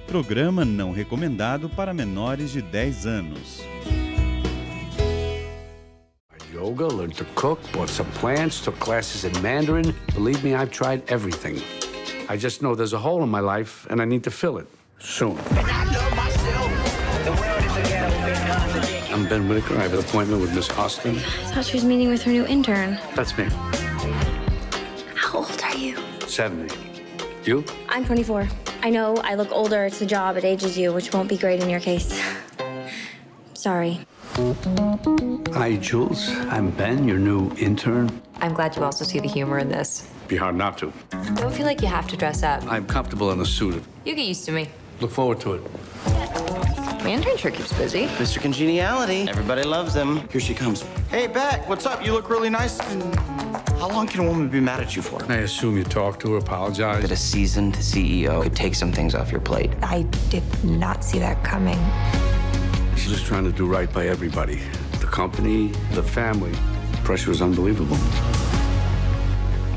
Programa não recomendado para menores de 10 anos. Yoga, learned to cook, bought some plants, took classes in Mandarin. Believe me, I've tried everything. I just know there's a hole in my life and I need to fill it soon. I'm Ben Whitaker. I have an appointment with Miss Austin. I thought she was meeting with her new intern. That's me. How old are you? 70. You? I'm 24. I know I look older. It's the job. It ages you, which won't be great in your case. Sorry. Hi, Jules. I'm Ben, your new intern. I'm glad you also see the humor in this. Be hard not to. Don't feel like you have to dress up. I'm comfortable in a suit. You get used to me. Look forward to it. My intern sure keeps busy. Mr. Congeniality. Everybody loves him. Here she comes. Hey, Beck, what's up? You look really nice. How long can a woman be mad at you for? I assume you talked to her, apologized. That a seasoned CEO could take some things off your plate. I did not see that coming. She's just trying to do right by everybody. The company, the family. The pressure is unbelievable.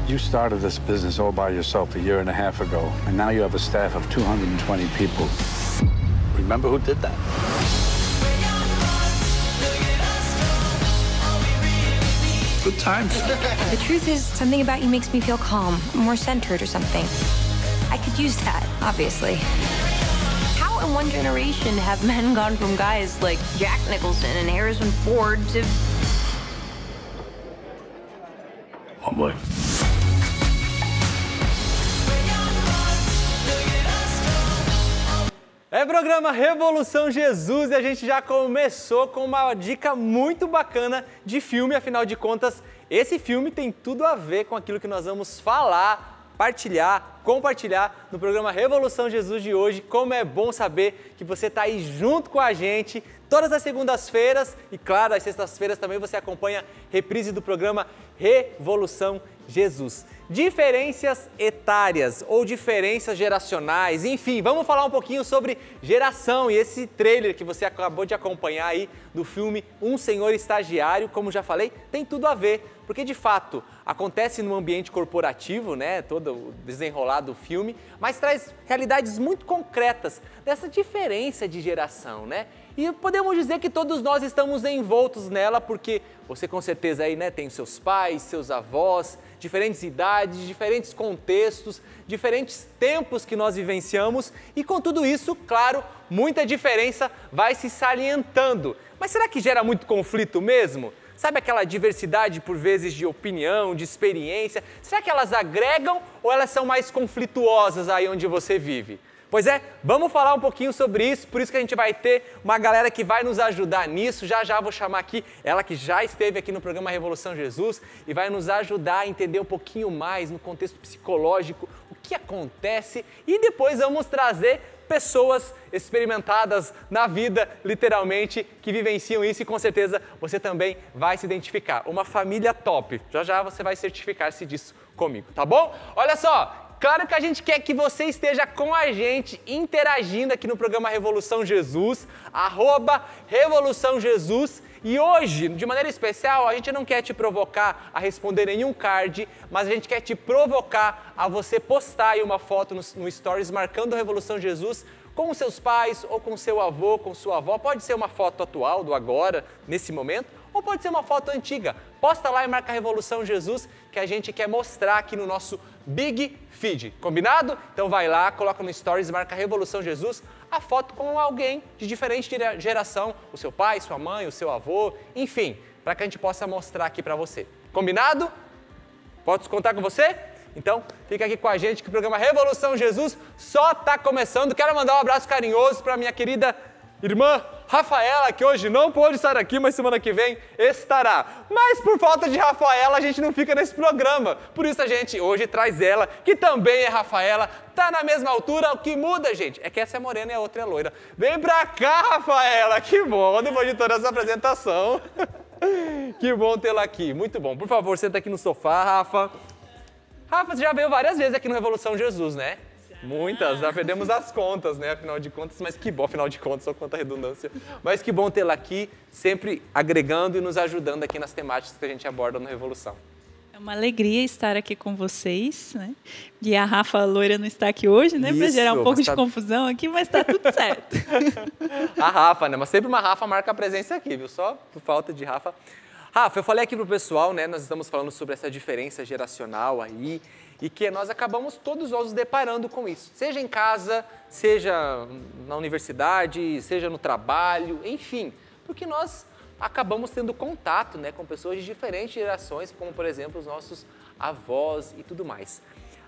You started this business all by yourself a year and a half ago, and now you have a staff of 220 people. Remember who did that? Good times. The truth is, something about you makes me feel calm, more centered or something. I could use that, obviously. How in one generation have men gone from guys like Jack Nicholson and Harrison Ford to... Oh, boy. É programa Revolução Jesus e a gente já começou com uma dica muito bacana de filme, afinal de contas, esse filme tem tudo a ver com aquilo que nós vamos falar, partilhar, compartilhar no programa Revolução Jesus de hoje. Como é bom saber que você está aí junto com a gente todas as segundas-feiras e, claro, às sextas-feiras também você acompanha reprise do programa Revolução Jesus. Diferenças etárias ou diferenças geracionais, enfim, vamos falar um pouquinho sobre geração e esse trailer que você acabou de acompanhar aí do filme Um Senhor Estagiário, como já falei, tem tudo a ver, porque de fato acontece no ambiente corporativo, né, todo o desenrolar do filme, mas traz realidades muito concretas dessa diferença de geração, né? E podemos dizer que todos nós estamos envoltos nela, porque você com certeza aí, né, tem seus pais, seus avós, diferentes idades, diferentes contextos, diferentes tempos que nós vivenciamos e com tudo isso, claro, muita diferença vai se salientando. Mas será que gera muito conflito mesmo? Sabe aquela diversidade por vezes de opinião, de experiência? Será que elas agregam ou elas são mais conflituosas aí onde você vive? Pois é, vamos falar um pouquinho sobre isso, por isso que a gente vai ter uma galera que vai nos ajudar nisso. Já já vou chamar aqui ela que já esteve aqui no programa Revolução Jesus e vai nos ajudar a entender um pouquinho mais no contexto psicológico o que acontece e depois vamos trazer pessoas experimentadas na vida, literalmente, que vivenciam isso e com certeza você também vai se identificar. Uma família top, já já você vai certificar-se disso comigo, tá bom? Olha só! Claro que a gente quer que você esteja com a gente, interagindo aqui no programa Revolução Jesus, @Revolução Jesus. E hoje, de maneira especial, a gente não quer te provocar a responder nenhum card, mas a gente quer te provocar a você postar aí uma foto no Stories marcando a Revolução Jesus com os seus pais ou com seu avô, com sua avó. Pode ser uma foto atual, do agora, nesse momento, ou pode ser uma foto antiga. Posta lá e marca a Revolução Jesus, que a gente quer mostrar aqui no nosso Big Feed. Combinado? Então vai lá, coloca no Stories, marca a Revolução Jesus, a foto com alguém de diferente geração, o seu pai, sua mãe, o seu avô, enfim, para que a gente possa mostrar aqui para você. Combinado? Posso contar com você? Então, fica aqui com a gente que o programa Revolução Jesus só está começando. Quero mandar um abraço carinhoso para minha querida irmã Rafaela, que hoje não pôde estar aqui, mas semana que vem estará. Mas por falta de Rafaela, a gente não fica nesse programa. Por isso a gente hoje traz ela, que também é Rafaela, tá na mesma altura. O que muda, gente, é que essa é morena e a outra é loira. Vem pra cá, Rafaela, que bom, depois de toda essa apresentação. Que bom tê-la aqui, muito bom. Por favor, senta aqui no sofá, Rafa. Rafa, você já veio várias vezes aqui no Revolução Jesus, né? Muitas, já perdemos as contas, né? Afinal de contas, mas que bom, afinal de contas, só quanta redundância. Mas que bom tê-la aqui, sempre agregando e nos ajudando aqui nas temáticas que a gente aborda no Revolução. É uma alegria estar aqui com vocês, né? E a Rafa loira não está aqui hoje, né? Para gerar um pouco de confusão aqui, mas está tudo certo. A Rafa, né? Mas sempre uma Rafa marca a presença aqui, viu? Só por falta de Rafa. Rafa, eu falei aqui pro pessoal, né? Nós estamos falando sobre essa diferença geracional aí e que nós acabamos todos nós nos deparando com isso. Seja em casa, seja na universidade, seja no trabalho, enfim. Porque nós acabamos tendo contato, né, com pessoas de diferentes gerações, como, por exemplo, os nossos avós e tudo mais.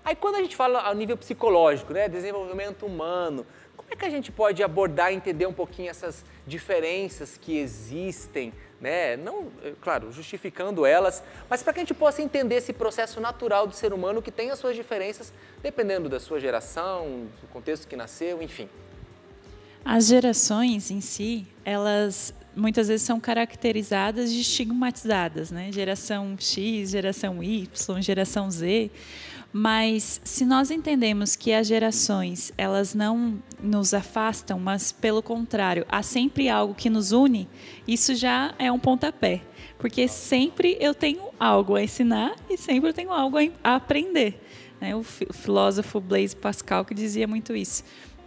Aí, quando a gente fala ao nível psicológico, né, desenvolvimento humano, como é que a gente pode abordar e entender um pouquinho essas diferenças que existem, né? Não, claro, justificando elas, mas para que a gente possa entender esse processo natural do ser humano que tem as suas diferenças, dependendo da sua geração, do contexto que nasceu, enfim. As gerações em si, elas muitas vezes são caracterizadas de estigmatizadas, né? Geração X, geração Y, geração Z. Mas se nós entendemos que as gerações, elas não nos afastam, mas pelo contrário, há sempre algo que nos une, isso já é um pontapé. Porque sempre eu tenho algo a ensinar e sempre eu tenho algo a aprender, né? O filósofo Blaise Pascal que dizia muito isso.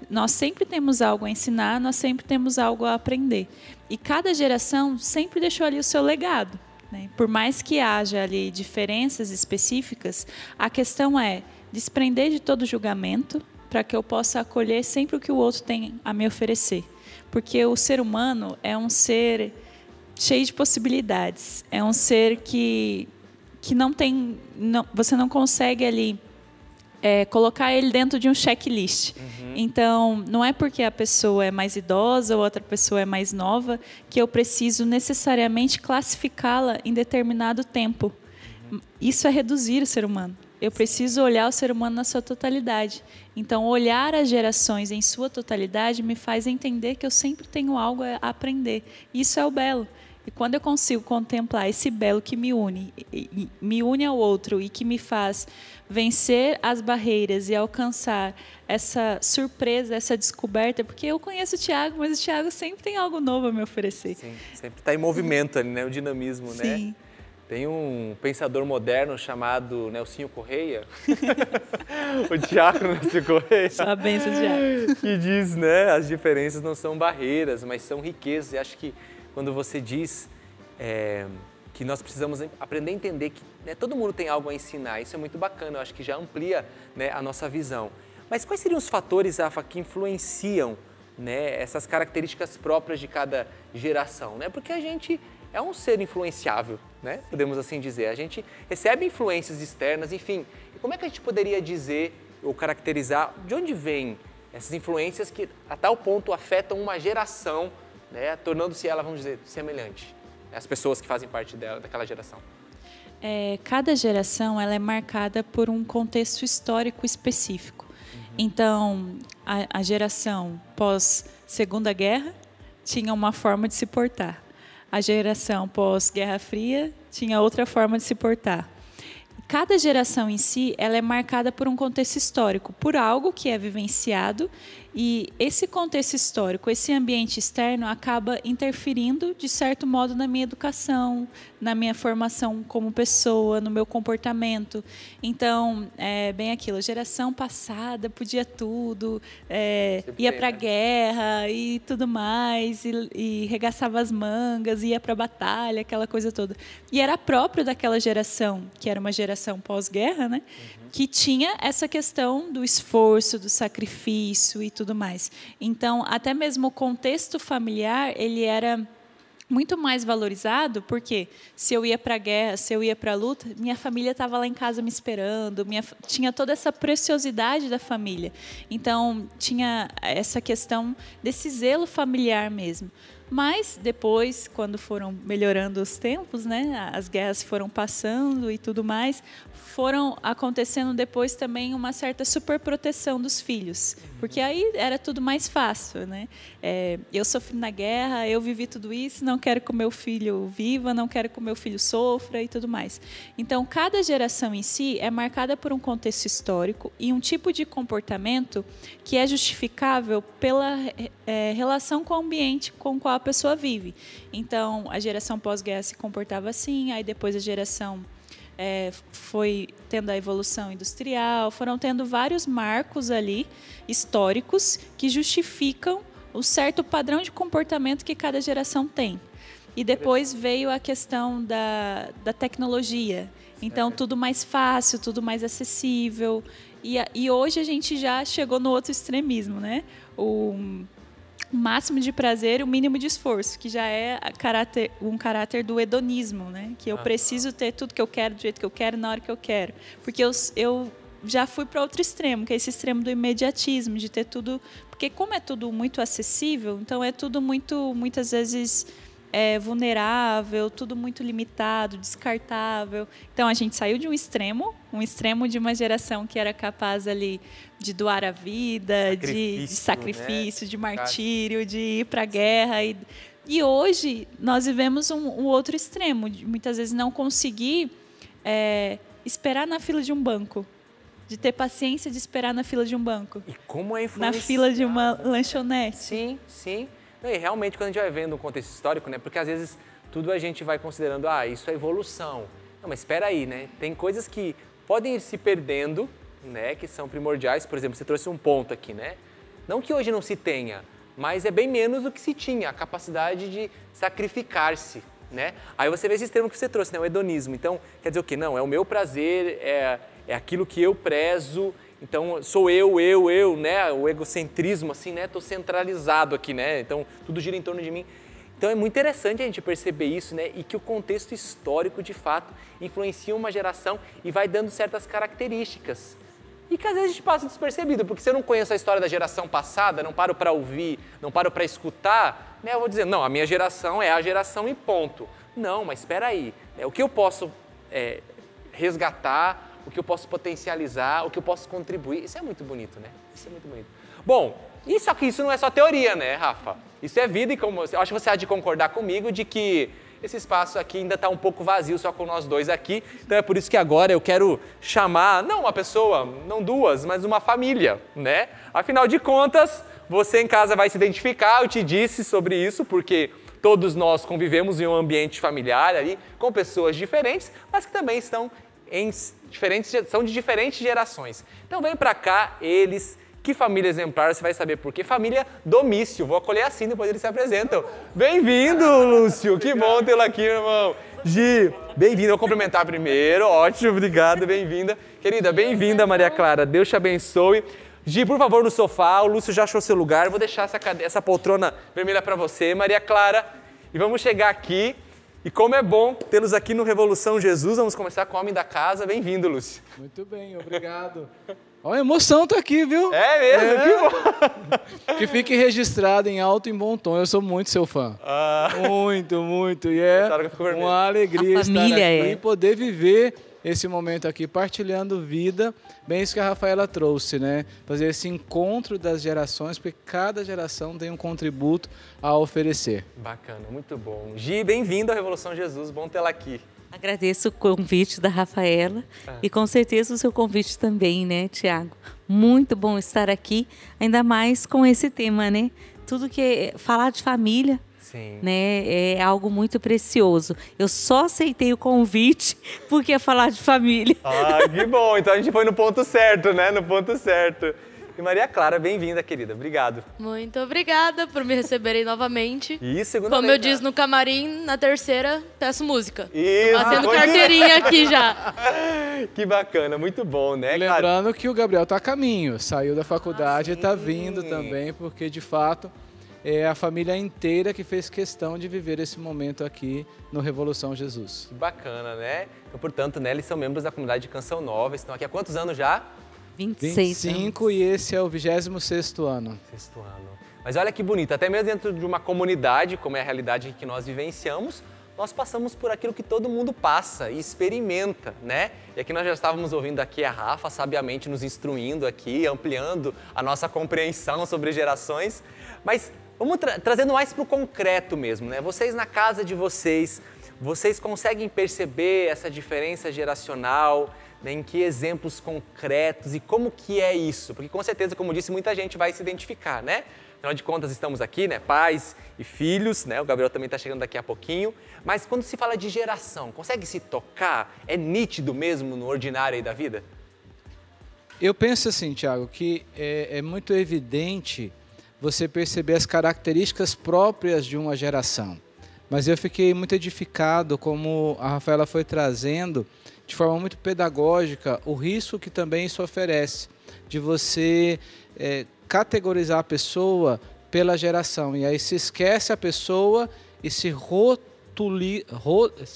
Nós sempre temos algo a ensinar, nós sempre temos algo a aprender. E cada geração sempre deixou ali o seu legado, né? Por mais que haja ali diferenças específicas, a questão é desprender de todo julgamento para que eu possa acolher sempre o que o outro tem a me oferecer. Porque o ser humano é um ser cheio de possibilidades. É um ser que não tem... você não consegue ali... colocar ele dentro de um checklist. Então, não é porque a pessoa é mais idosa ou outra pessoa é mais nova que eu preciso necessariamente classificá-la em determinado tempo. Isso é reduzir o ser humano. Eu preciso olhar o ser humano na sua totalidade. Então, olhar as gerações em sua totalidade me faz entender que eu sempre tenho algo a aprender. Isso é o belo. E quando eu consigo contemplar esse belo que me une ao outro e que me faz vencer as barreiras e alcançar essa surpresa, essa descoberta, porque eu conheço o Thiago, mas o Thiago sempre tem algo novo a me oferecer. Sim, sempre está em movimento ali, né? O dinamismo, né? Sim. Tem um pensador moderno chamado Nelsinho Correia, o Thiago Nelsinho Correia, Sua bênção, Thiago. Que diz, né? As diferenças não são barreiras, mas são riquezas. E acho que quando você diz que nós precisamos aprender a entender que, né, todo mundo tem algo a ensinar, isso é muito bacana, eu acho que já amplia, né, a nossa visão. Mas quais seriam os fatores, Rafa, que influenciam, né, essas características próprias de cada geração? Né? Porque a gente é um ser influenciável, né? Podemos assim dizer. A gente recebe influências externas, enfim. E como é que a gente poderia dizer ou caracterizar de onde vêm essas influências que a tal ponto afetam uma geração, né, tornando-se ela, vamos dizer, semelhante, as pessoas que fazem parte daquela geração? Cada geração ela é marcada por um contexto histórico específico. Então, a geração pós-Segunda Guerra tinha uma forma de se portar. A geração pós-Guerra Fria tinha outra forma de se portar. Cada geração em si ela é marcada por um contexto histórico, por algo que é vivenciado, e esse contexto histórico, esse ambiente externo acaba interferindo, de certo modo, na minha educação, na minha formação como pessoa, no meu comportamento. Então, é bem aquilo, a geração passada podia tudo, ia para a guerra e tudo mais, e regaçava as mangas, ia para a batalha, aquela coisa toda. E era próprio daquela geração, que era uma geração pós-guerra, né? Que tinha essa questão do esforço, do sacrifício e tudo mais. Então, até mesmo o contexto familiar, ele era muito mais valorizado, porque se eu ia para a guerra, se eu ia para a luta, minha família estava lá em casa me esperando, tinha toda essa preciosidade da família. Então, tinha essa questão desse zelo familiar mesmo. Mas depois, quando foram melhorando os tempos, né, as guerras foram passando e tudo mais, foram acontecendo depois também uma certa superproteção dos filhos, porque aí era tudo mais fácil, né? Eu sofri na guerra, eu vivi tudo isso, não quero que o meu filho viva, não quero que o meu filho sofra e tudo mais. Então, cada geração em si é marcada por um contexto histórico e um tipo de comportamento que é justificável pela relação com o ambiente com o qual a pessoa vive. Então, a geração pós-guerra se comportava assim, aí depois a geração foi tendo a evolução industrial, foram tendo vários marcos ali históricos que justificam o certo padrão de comportamento que cada geração tem. E depois veio a questão da tecnologia. Então, tudo mais fácil, tudo mais acessível. E hoje a gente já chegou no outro extremismo, né? O máximo de prazer e o mínimo de esforço, que já é um caráter do hedonismo, né? Que eu preciso ter tudo que eu quero, do jeito que eu quero, na hora que eu quero. Porque eu já fui para outro extremo, que é esse extremo do imediatismo, de ter tudo... Porque como é tudo muito acessível, então é tudo muitas vezes... vulnerável, tudo muito limitado, descartável. Então a gente saiu de um extremo de uma geração que era capaz ali de doar a vida, de sacrifício, né? De martírio, de ir para a guerra. E hoje nós vivemos um outro extremo, de muitas vezes não conseguir esperar na fila de um banco. De ter paciência de esperar na fila de um banco. E como é influenciado? Na fila de uma lanchonete. Sim, sim. E realmente, quando a gente vai vendo um contexto histórico, né? Porque às vezes tudo a gente vai considerando, isso é evolução. Não, mas espera aí, né? Tem coisas que podem ir se perdendo, né? Que são primordiais. Por exemplo, você trouxe um ponto aqui, né? Não que hoje não se tenha, mas é bem menos do que se tinha, a capacidade de sacrificar-se, né? Aí você vê esse extremo que você trouxe, né? O hedonismo. Então, quer dizer o quê? Não, é o meu prazer, é aquilo que eu prezo. Então, sou eu, né? O egocentrismo, assim, né? Estou centralizado aqui, né? Então, tudo gira em torno de mim. Então, é muito interessante a gente perceber isso, né? E que o contexto histórico, de fato, influencia uma geração e vai dando certas características. E que às vezes a gente passa despercebido, porque se eu não conheço a história da geração passada, não paro para ouvir, não paro para escutar, né? Eu vou dizer, não, a minha geração é a geração e ponto. Não, mas espera aí. O que eu posso resgatar, o que eu posso potencializar, o que eu posso contribuir. Isso é muito bonito, né? Isso é muito bonito. Bom, só que isso não é só teoria, né, Rafa? Isso é vida e como eu acho que você há de concordar comigo de que esse espaço aqui ainda está um pouco vazio só com nós dois aqui. Então é por isso que agora eu quero chamar, não uma pessoa, não duas, mas uma família, né? Afinal de contas, você em casa vai se identificar, eu te disse sobre isso, porque todos nós convivemos em um ambiente familiar ali, com pessoas diferentes, mas que também são de diferentes gerações. Então vem pra cá eles, que família exemplar, você vai saber por quê. Família Domício, vou acolher assim, depois eles se apresentam. Bem-vindo, Lúcio, que bom tê-lo aqui, irmão. Gi, bem-vindo, vou cumprimentar primeiro, ótimo, obrigado, bem-vinda. Querida, bem-vinda, Maria Clara, Deus te abençoe. Gi, por favor, no sofá, o Lúcio já achou seu lugar, vou deixar essa poltrona vermelha pra você, Maria Clara, e vamos chegar aqui. E como é bom tê-los aqui no Revolução Jesus, vamos começar com o homem da casa. Bem-vindo, Lúcio. Muito bem, obrigado. Olha, a emoção tá aqui, viu? É mesmo? Que bom. Que fique registrado em alto e bom tom. Eu sou muito seu fã. Muito. E é uma alegria estar aqui e poder viver esse momento aqui, partilhando vida, bem isso que a Rafaela trouxe, né? Fazer esse encontro das gerações, porque cada geração tem um contributo a oferecer. Bacana, muito bom. Gi, bem-vindo à Revolução Jesus, bom tê-la aqui. Agradeço o convite da Rafaela e com certeza o seu convite também, né, Tiago? Muito bom estar aqui, ainda mais com esse tema, né? Tudo que falar de família, sim, né, é algo muito precioso. Eu só aceitei o convite porque ia falar de família. Que bom. Então a gente foi no ponto certo, né? No ponto certo. E Maria Clara, bem-vinda, querida. Obrigado. Muito obrigada por me receberem novamente. Isso, segunda Como vez, eu disse no camarim, na terceira, peço música. Isso. Fazendo carteirinha aqui já. Que bacana, muito bom, né? Lembrando que o Gabriel está a caminho, saiu da faculdade e está vindo também, porque de fato é a família inteira que fez questão de viver esse momento aqui no Revolução Jesus. Que bacana, né? Então, portanto, né, eles são membros da comunidade de Canção Nova, estão aqui há quantos anos já? 25 anos. E esse é o 26º ano. Mas olha que bonito, até mesmo dentro de uma comunidade, como é a realidade em que nós vivenciamos, nós passamos por aquilo que todo mundo passa e experimenta, né? E aqui nós já estávamos ouvindo aqui a Rafa sabiamente nos instruindo aqui, ampliando a nossa compreensão sobre gerações, mas vamos trazendo mais para o concreto mesmo, né? Vocês na casa de vocês conseguem perceber essa diferença geracional? né, em que exemplos concretos e como que é isso? Porque com certeza, como eu disse, muita gente vai se identificar, né? Afinal de contas, estamos aqui, né, pais e filhos, né? O Gabriel também está chegando daqui a pouquinho. Mas quando se fala de geração, consegue se tocar? É nítido mesmo no ordinário aí da vida? Eu penso assim, Tiago, que é muito evidente você perceber as características próprias de uma geração. Mas eu fiquei muito edificado como a Rafaela foi trazendo, de forma muito pedagógica, o risco que também isso oferece, de você categorizar a pessoa pela geração. E aí se esquece a pessoa e você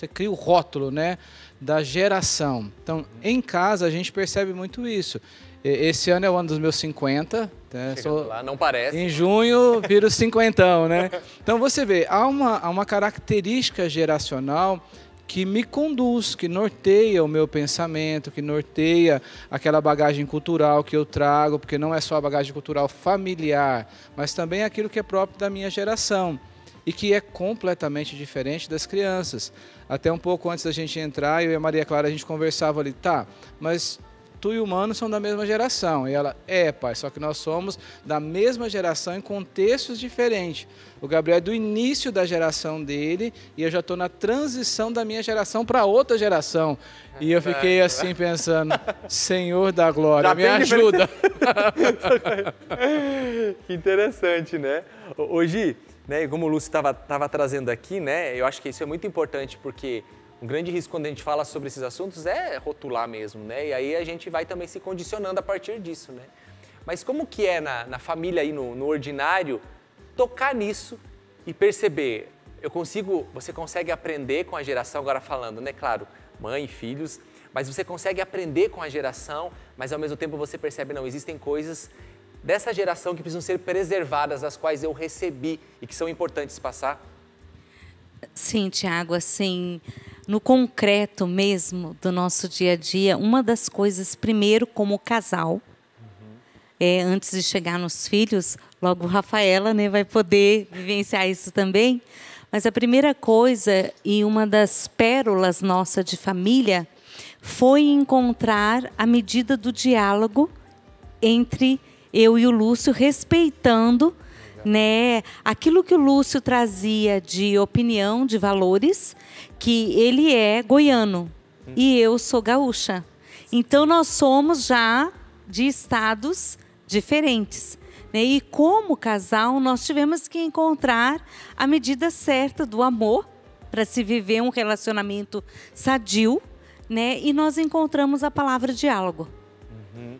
cria o rótulo, né, da geração. Então, em casa, a gente percebe muito isso. Esse ano é o ano dos meus 50. Né? Lá, não parece. Em junho, viro 50, né? Então, você vê, há uma característica geracional que me conduz, que norteia o meu pensamento, que norteia aquela bagagem cultural que eu trago, porque não é só a bagagem cultural familiar, mas também aquilo que é próprio da minha geração e que é completamente diferente das crianças. Até um pouco antes da gente entrar, eu e a Maria Clara, a gente conversava ali, tá, mas tu e o Mano são da mesma geração. E ela, pai, só que nós somos da mesma geração em contextos diferentes. O Gabriel é do início da geração dele e eu já estou na transição da minha geração para outra geração. E eu fiquei assim pensando, Senhor da Glória, já me ajuda. Que interessante, né? Hoje, né, como o Lúcio estava trazendo aqui, né, eu acho que isso é muito importante porque um grande risco quando a gente fala sobre esses assuntos é rotular mesmo, né? E aí a gente vai também se condicionando a partir disso, né? Mas como que é na família aí, no ordinário, tocar nisso e perceber, você consegue aprender com a geração, agora falando, né? Claro, mãe e filhos, mas você consegue aprender com a geração, mas ao mesmo tempo você percebe, não, existem coisas dessa geração que precisam ser preservadas, as quais eu recebi e que são importantes passar? Sim, Tiago, assim, no concreto mesmo do nosso dia a dia, uma das coisas, primeiro, como casal, antes de chegar nos filhos, logo Rafaela, né, vai poder vivenciar isso também, mas a primeira coisa e uma das pérolas nossa de família foi encontrar a medida do diálogo entre eu e o Lúcio, respeitando, né, aquilo que o Lúcio trazia de opinião, de valores, que ele é goiano e eu sou gaúcha. Então, nós somos já de estados diferentes. Né? E como casal, nós tivemos que encontrar a medida certa do amor para se viver um relacionamento sadio, né? E nós encontramos a palavra diálogo.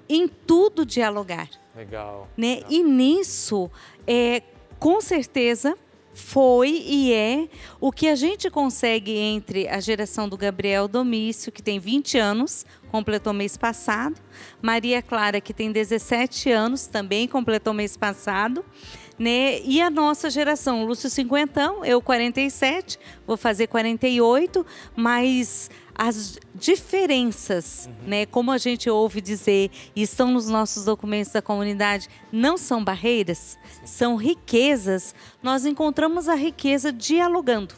Em tudo dialogar. Legal. Né? Legal. E nisso, com certeza, foi e é o que a gente consegue entre a geração do Gabriel Domício, que tem 20 anos, completou mês passado, Maria Clara, que tem 17 anos, também completou mês passado, né? E a nossa geração, Lúcio 50, eu 47, vou fazer 48, mas as diferenças, né, como a gente ouve dizer, e estão nos nossos documentos da comunidade, não são barreiras, são riquezas. Nós encontramos a riqueza dialogando.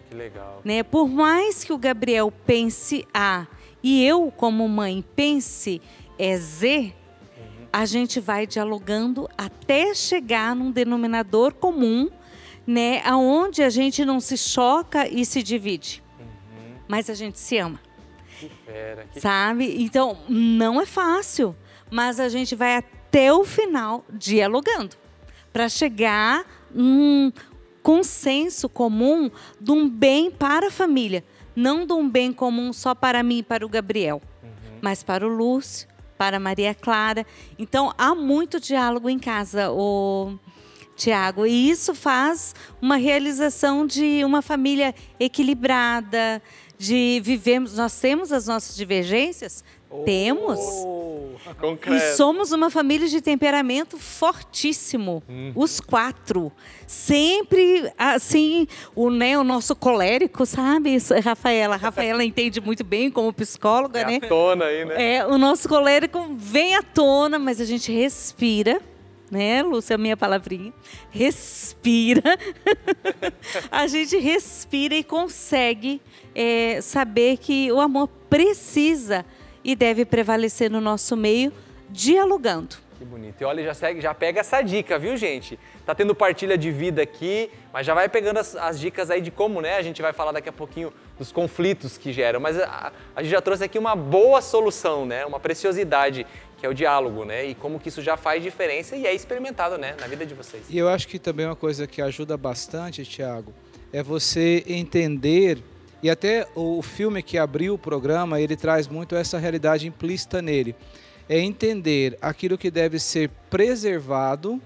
Que legal. Né? Por mais que o Gabriel pense A e eu, como mãe, pense Z, a gente vai dialogando até chegar num denominador comum, né, aonde a gente não se choca e se divide. Mas a gente se ama. Que fera. Sabe? Então, não é fácil, mas a gente vai até o final dialogando para chegar num consenso comum de um bem para a família. Não de um bem comum só para mim e para o Gabriel, mas para o Lúcio, para a Maria Clara. Então, há muito diálogo em casa, Tiago, e isso faz uma realização de uma família equilibrada, de vivermos, nós temos as nossas divergêncis? Temos. Concreto. E somos uma família de temperamento fortíssimo, os 4. Sempre, assim, o nosso colérico, sabe, Rafaela? Rafaela entende muito bem como psicóloga, né? À tona aí, né? O nosso colérico vem à tona, mas a gente respira. Né, Lúcia, a minha palavrinha, respira, a gente respira e consegue saber que o amor precisa e deve prevalecer no nosso meio, dialogando. Que bonito. E olha, já pega essa dica, viu, gente? Tá tendo partilha de vida aqui, mas já vai pegando as dicas aí de como, né? A gente vai falar daqui a pouquinho dos conflitos que geram. Mas a gente já trouxe aqui uma boa solução, né? Uma preciosidade, que é o diálogo, né? E como que isso já faz diferença e é experimentado, né? Na vida de vocês. E eu acho que também uma coisa que ajuda bastante, Thiago, é você entender, e até o filme que abriu o programa, ele traz muito essa realidade implícita nele. É entender aquilo que deve ser preservado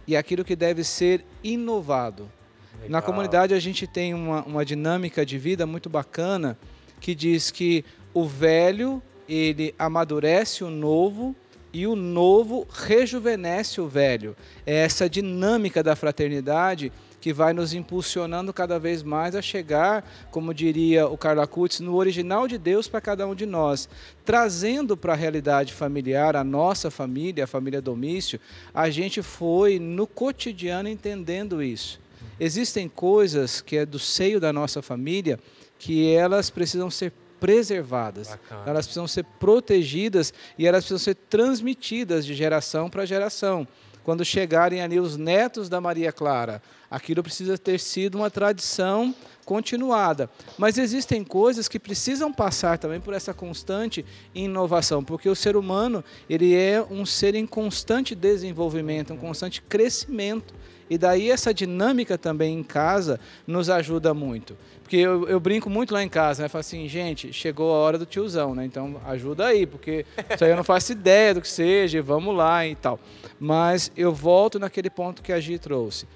e aquilo que deve ser inovado. Legal. Na comunidade a gente tem uma dinâmica de vida muito bacana que diz que o velho, ele amadurece o novo e o novo rejuvenesce o velho. É essa dinâmica da fraternidade que vai nos impulsionando cada vez mais a chegar, como diria o Carla Cutts, no original de Deus para cada um de nós, trazendo para a realidade familiar, a nossa família, a família Domício, a gente foi no cotidiano entendendo isso. Existem coisas que é do seio da nossa família que elas precisam ser preservadas, bacana. Elas precisam ser protegidas e elas precisam ser transmitidas de geração para geração. Quando chegarem ali os netos da Maria Clara, aquilo precisa ter sido uma tradição continuada. Mas existem coisas que precisam passar também por essa constante inovação, porque o ser humano, ele é um ser em constante desenvolvimento, um constante crescimento. E daí essa dinâmica também em casa nos ajuda muito. Porque eu brinco muito lá em casa, né? Falo assim, gente, chegou a hora do tiozão, né? Então ajuda aí, porque isso aí eu não faço ideia do que seja, vamos lá e tal. Mas eu volto naquele ponto que a Gi trouxe.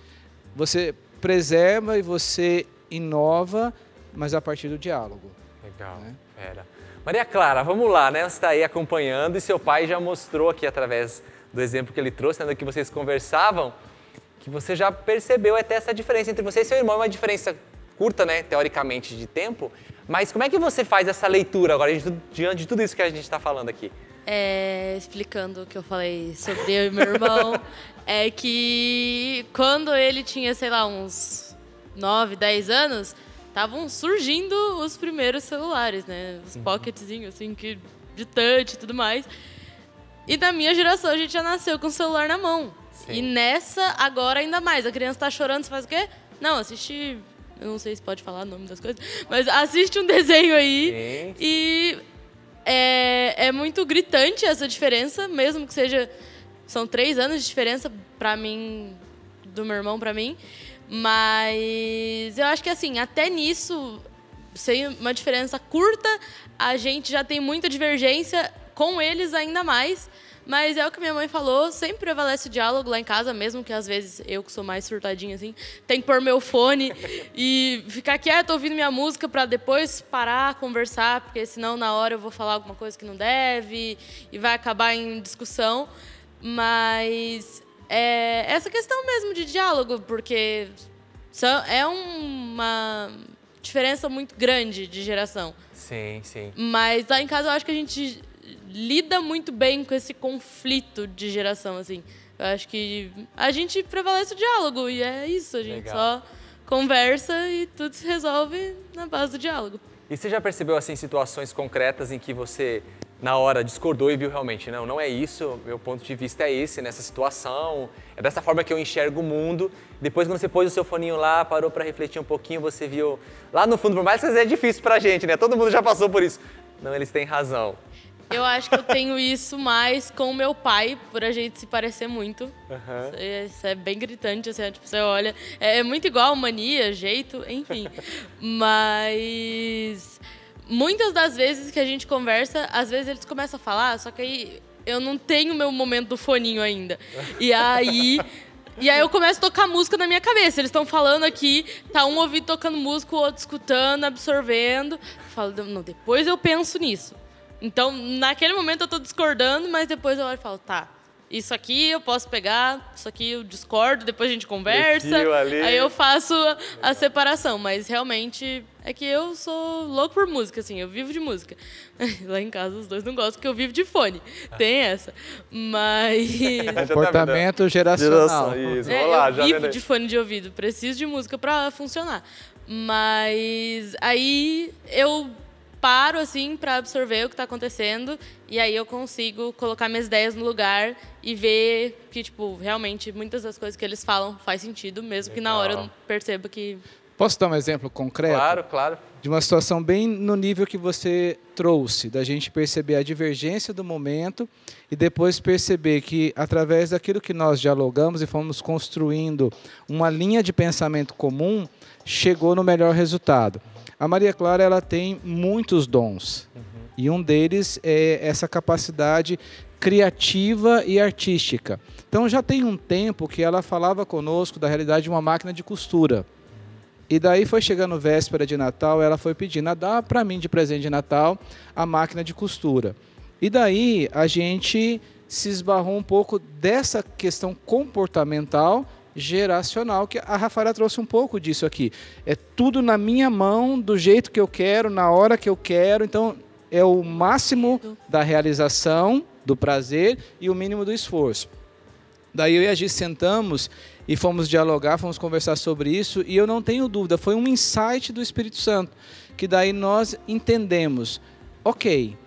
Você preserva e você inova, mas a partir do diálogo. Legal, né? Maria Clara, vamos lá, né? Você está aí acompanhando e seu pai já mostrou aqui através do exemplo que ele trouxe, né, do que vocês conversavam, que você já percebeu até essa diferença entre você e seu irmão, uma diferença curta, né, teoricamente, de tempo. Mas como é que você faz essa leitura agora, diante de tudo isso que a gente está falando aqui? Explicando o que eu falei sobre eu e meu irmão, é que quando ele tinha, sei lá, uns 9, 10 anos, estavam surgindo os primeiros celulares, né? Os pocketzinhos, assim, de touch e tudo mais. E na minha geração, a gente já nasceu com o celular na mão. Sim. E nessa, agora ainda mais. A criança tá chorando, você faz o quê? Não, assiste... Eu não sei se pode falar o nome das coisas, mas assiste um desenho aí. Sim. E é muito gritante essa diferença, mesmo que seja... São 3 anos de diferença pra mim, do meu irmão pra mim. Mas eu acho que, assim, até nisso, sem uma diferença curta, a gente já tem muita divergência, com eles ainda mais. Mas é o que minha mãe falou, sempre prevalece o diálogo lá em casa, mesmo que às vezes eu, que sou mais surtadinha assim, tenho que pôr meu fone e ficar quieto ouvindo minha música para depois parar, conversar, porque senão na hora eu vou falar alguma coisa que não deve e vai acabar em discussão. Mas é essa questão mesmo de diálogo, porque é uma diferença muito grande de geração. Sim, sim. Mas lá em casa eu acho que a gente lida muito bem com esse conflito de geração, assim. Eu acho que a gente prevalece o diálogo e é isso, a gente só conversa e tudo se resolve na base do diálogo. E você já percebeu, assim, situações concretas em que você, na hora, discordou e viu realmente, não é isso, meu ponto de vista é esse, nessa situação, é dessa forma que eu enxergo o mundo. Depois, quando você pôs o seu foninho lá, parou para refletir um pouquinho, você viu lá no fundo, por mais que é difícil pra gente, né? Todo mundo já passou por isso. Não, eles têm razão. Eu acho que eu tenho isso mais com o meu pai, por a gente se parecer muito. Isso é bem gritante, assim, tipo, você olha... É muito igual, mania, jeito, enfim. Mas muitas das vezes que a gente conversa, às vezes eles começam a falar, só que aí eu não tenho o meu momento do foninho ainda. E aí eu começo a tocar música na minha cabeça. Eles estão falando aqui, tá um ouvido tocando música, o outro escutando, absorvendo. Eu falo, não, depois eu penso nisso. Então, naquele momento eu tô discordando, mas depois eu olho e falo, tá, isso aqui eu posso pegar, isso aqui eu discordo, depois a gente conversa, aí eu faço a separação. Mas realmente é que eu sou louco por música, assim, eu vivo de música. Lá em casa os dois não gostam, porque eu vivo de fone, tem essa. Mas... Comportamento geracional. Isso. Eu vivo de fone de ouvido, preciso de música pra funcionar. Mas aí eu paro, assim, para absorver o que está acontecendo, e aí eu consigo colocar minhas ideias no lugar e ver que, tipo, realmente, muitas das coisas que eles falam faz sentido, mesmo que na hora eu não perceba que... Posso dar um exemplo concreto? Claro, claro. De uma situação bem no nível que você trouxe, da gente perceber a divergência do momento e depois perceber que, através daquilo que nós dialogamos e fomos construindo uma linha de pensamento comum, chegou no melhor resultado. A Maria Clara, ela tem muitos dons, e um deles é essa capacidade criativa e artística. Então, já tem um tempo que ela falava conosco da realidade de uma máquina de costura. E daí foi chegando véspera de Natal, ela foi pedindo, dá para mim de presente de Natal a máquina de costura. E daí a gente se esbarrou um pouco dessa questão comportamental, geracional, que a Rafaela trouxe um pouco disso aqui. É tudo na minha mão, do jeito que eu quero, na hora que eu quero. Então, é o máximo da realização, do prazer e o mínimo do esforço. Daí eu e a Gi sentamos e fomos dialogar, fomos conversar sobre isso, e eu não tenho dúvida, foi um insight do Espírito Santo, que daí nós entendemos, ok,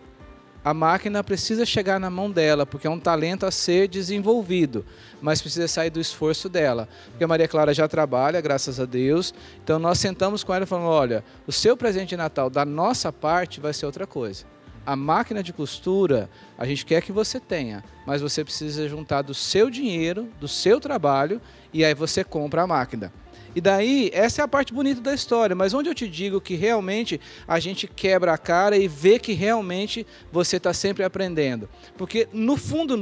a máquina precisa chegar na mão dela, porque é um talento a ser desenvolvido, mas precisa sair do esforço dela, porque a Maria Clara já trabalha, graças a Deus, então nós sentamos com ela e falamos, olha, o seu presente de Natal da nossa parte vai ser outra coisa. A máquina de costura, a gente quer que você tenha, mas você precisa juntar do seu dinheiro, do seu trabalho, e aí você compra a máquina. E daí, essa é a parte bonita da história, mas onde eu te digo que realmente a gente quebra a cara e vê que realmente você está sempre aprendendo. Porque no fundo,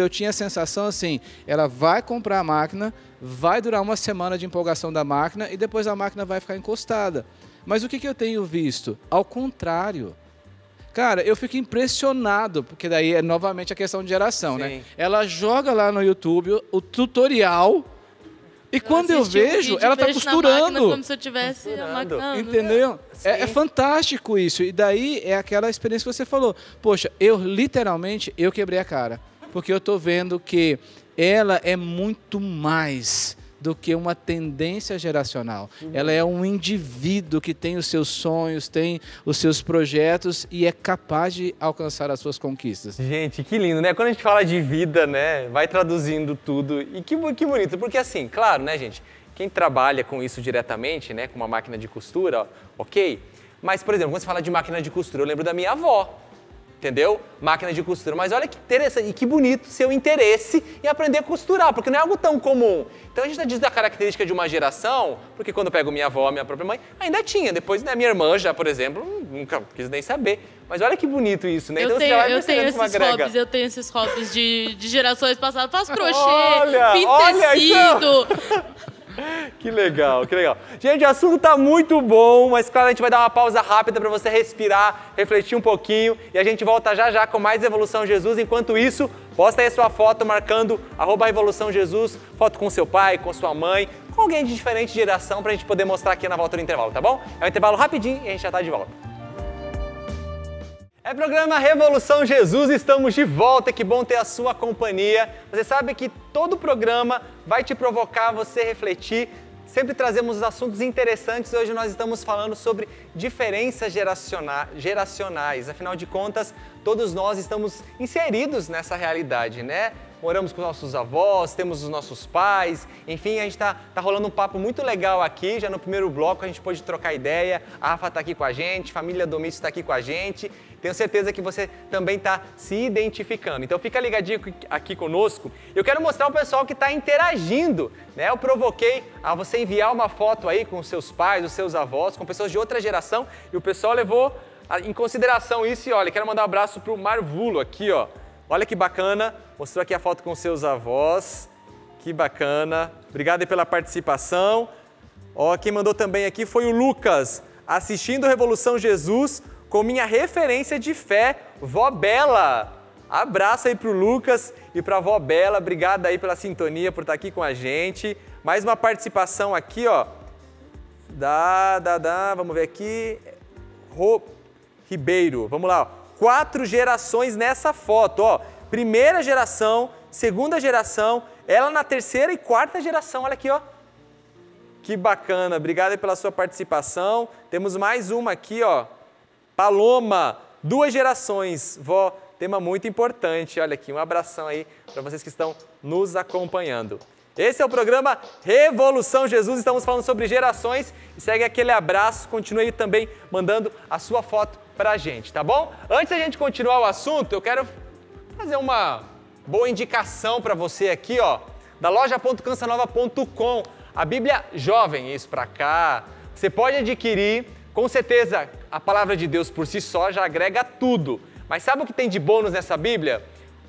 eu tinha a sensação assim, ela vai comprar a máquina, vai durar uma semana de empolgação da máquina e depois a máquina vai ficar encostada. Mas o que eu tenho visto? Ao contrário. Cara, eu fico impressionado, porque daí é novamente a questão de geração, né? Ela joga lá no YouTube o tutorial e quando eu vejo, ela tá costurando. Como se eu tivesse a máquina. Entendeu? É fantástico isso. E daí é aquela experiência que você falou. Poxa, literalmente, eu quebrei a cara. Porque eu tô vendo que ela é muito mais do que uma tendência geracional. Ela é um indivíduo que tem os seus sonhos, tem os seus projetos e é capaz de alcançar as suas conquistas. Gente, que lindo, né? Quando a gente fala de vida, né, vai traduzindo tudo. E que bonito, porque assim, claro, né, gente, quem trabalha com isso diretamente, né, com uma máquina de costura, ó, ok? Mas, por exemplo, quando você fala de máquina de costura, eu lembro da minha avó. Entendeu? Máquina de costura. Mas olha que interessante e que bonito seu interesse em aprender a costurar, porque não é algo tão comum. Então a gente diz da característica de uma geração, porque quando eu pego minha avó, minha própria mãe, ainda tinha. Depois, né, minha irmã já, por exemplo, nunca quis nem saber. Mas olha que bonito isso, né? Eu então tenho, você já vai eu tenho esses hobbies, eu tenho esses hobbies de gerações passadas. Faço crochê, pinto tecido. Então. Que legal, que legal. Gente, o assunto tá muito bom, mas claro, a gente vai dar uma pausa rápida para você respirar, refletir um pouquinho e a gente volta já com mais Revolução Jesus. Enquanto isso, posta aí a sua foto marcando @Revolução Jesus, foto com seu pai, com sua mãe, com alguém de diferente geração pra gente poder mostrar aqui na volta do intervalo, tá bom? É um intervalo rapidinho e a gente já tá de volta. É programa Revolução Jesus, estamos de volta, que bom ter a sua companhia. Você sabe que todo programa vai te provocar você refletir, sempre trazemos assuntos interessantes. Hoje nós estamos falando sobre diferenças geracionais, afinal de contas, todos nós estamos inseridos nessa realidade, né? Moramos com nossos avós, temos os nossos pais, enfim, a gente tá rolando um papo muito legal aqui. Já no primeiro bloco a gente pôde trocar ideia, a Rafa tá aqui com a gente, a família Domício está aqui com a gente. Tenho certeza que você também está se identificando. Então fica ligadinho aqui conosco. Eu quero mostrar o pessoal que está interagindo, né? Eu provoquei a você enviar uma foto aí com os seus pais, os seus avós, com pessoas de outra geração, e o pessoal levou em consideração isso. E olha, quero mandar um abraço pro Marvulo aqui, ó. Olha que bacana, mostrou aqui a foto com seus avós, que bacana. Obrigado aí pela participação. Ó, quem mandou também aqui foi o Lucas, assistindo Revolução Jesus com minha referência de fé, Vó Bela. Abraço aí pro Lucas e pra Vó Bela, obrigado aí pela sintonia, por estar aqui com a gente. Mais uma participação aqui, ó, vamos ver aqui, Ribeiro, vamos lá, ó. 4 gerações nessa foto, ó. Primeira geração, segunda geração, ela na terceira e quarta geração, olha aqui, ó. Que bacana, obrigado pela sua participação. Temos mais uma aqui, ó. Paloma, 2 gerações. Vó, tema muito importante. Olha aqui, um abração aí para vocês que estão nos acompanhando. Esse é o programa Revolução Jesus, estamos falando sobre gerações e segue aquele abraço, continue também mandando a sua foto pra gente, tá bom? Antes da gente continuar o assunto, eu quero fazer uma boa indicação para você aqui, ó, da loja.cançanova.com, a Bíblia Jovem, isso pra cá, você pode adquirir, com certeza a palavra de Deus por si só já agrega tudo, mas sabe o que tem de bônus nessa Bíblia?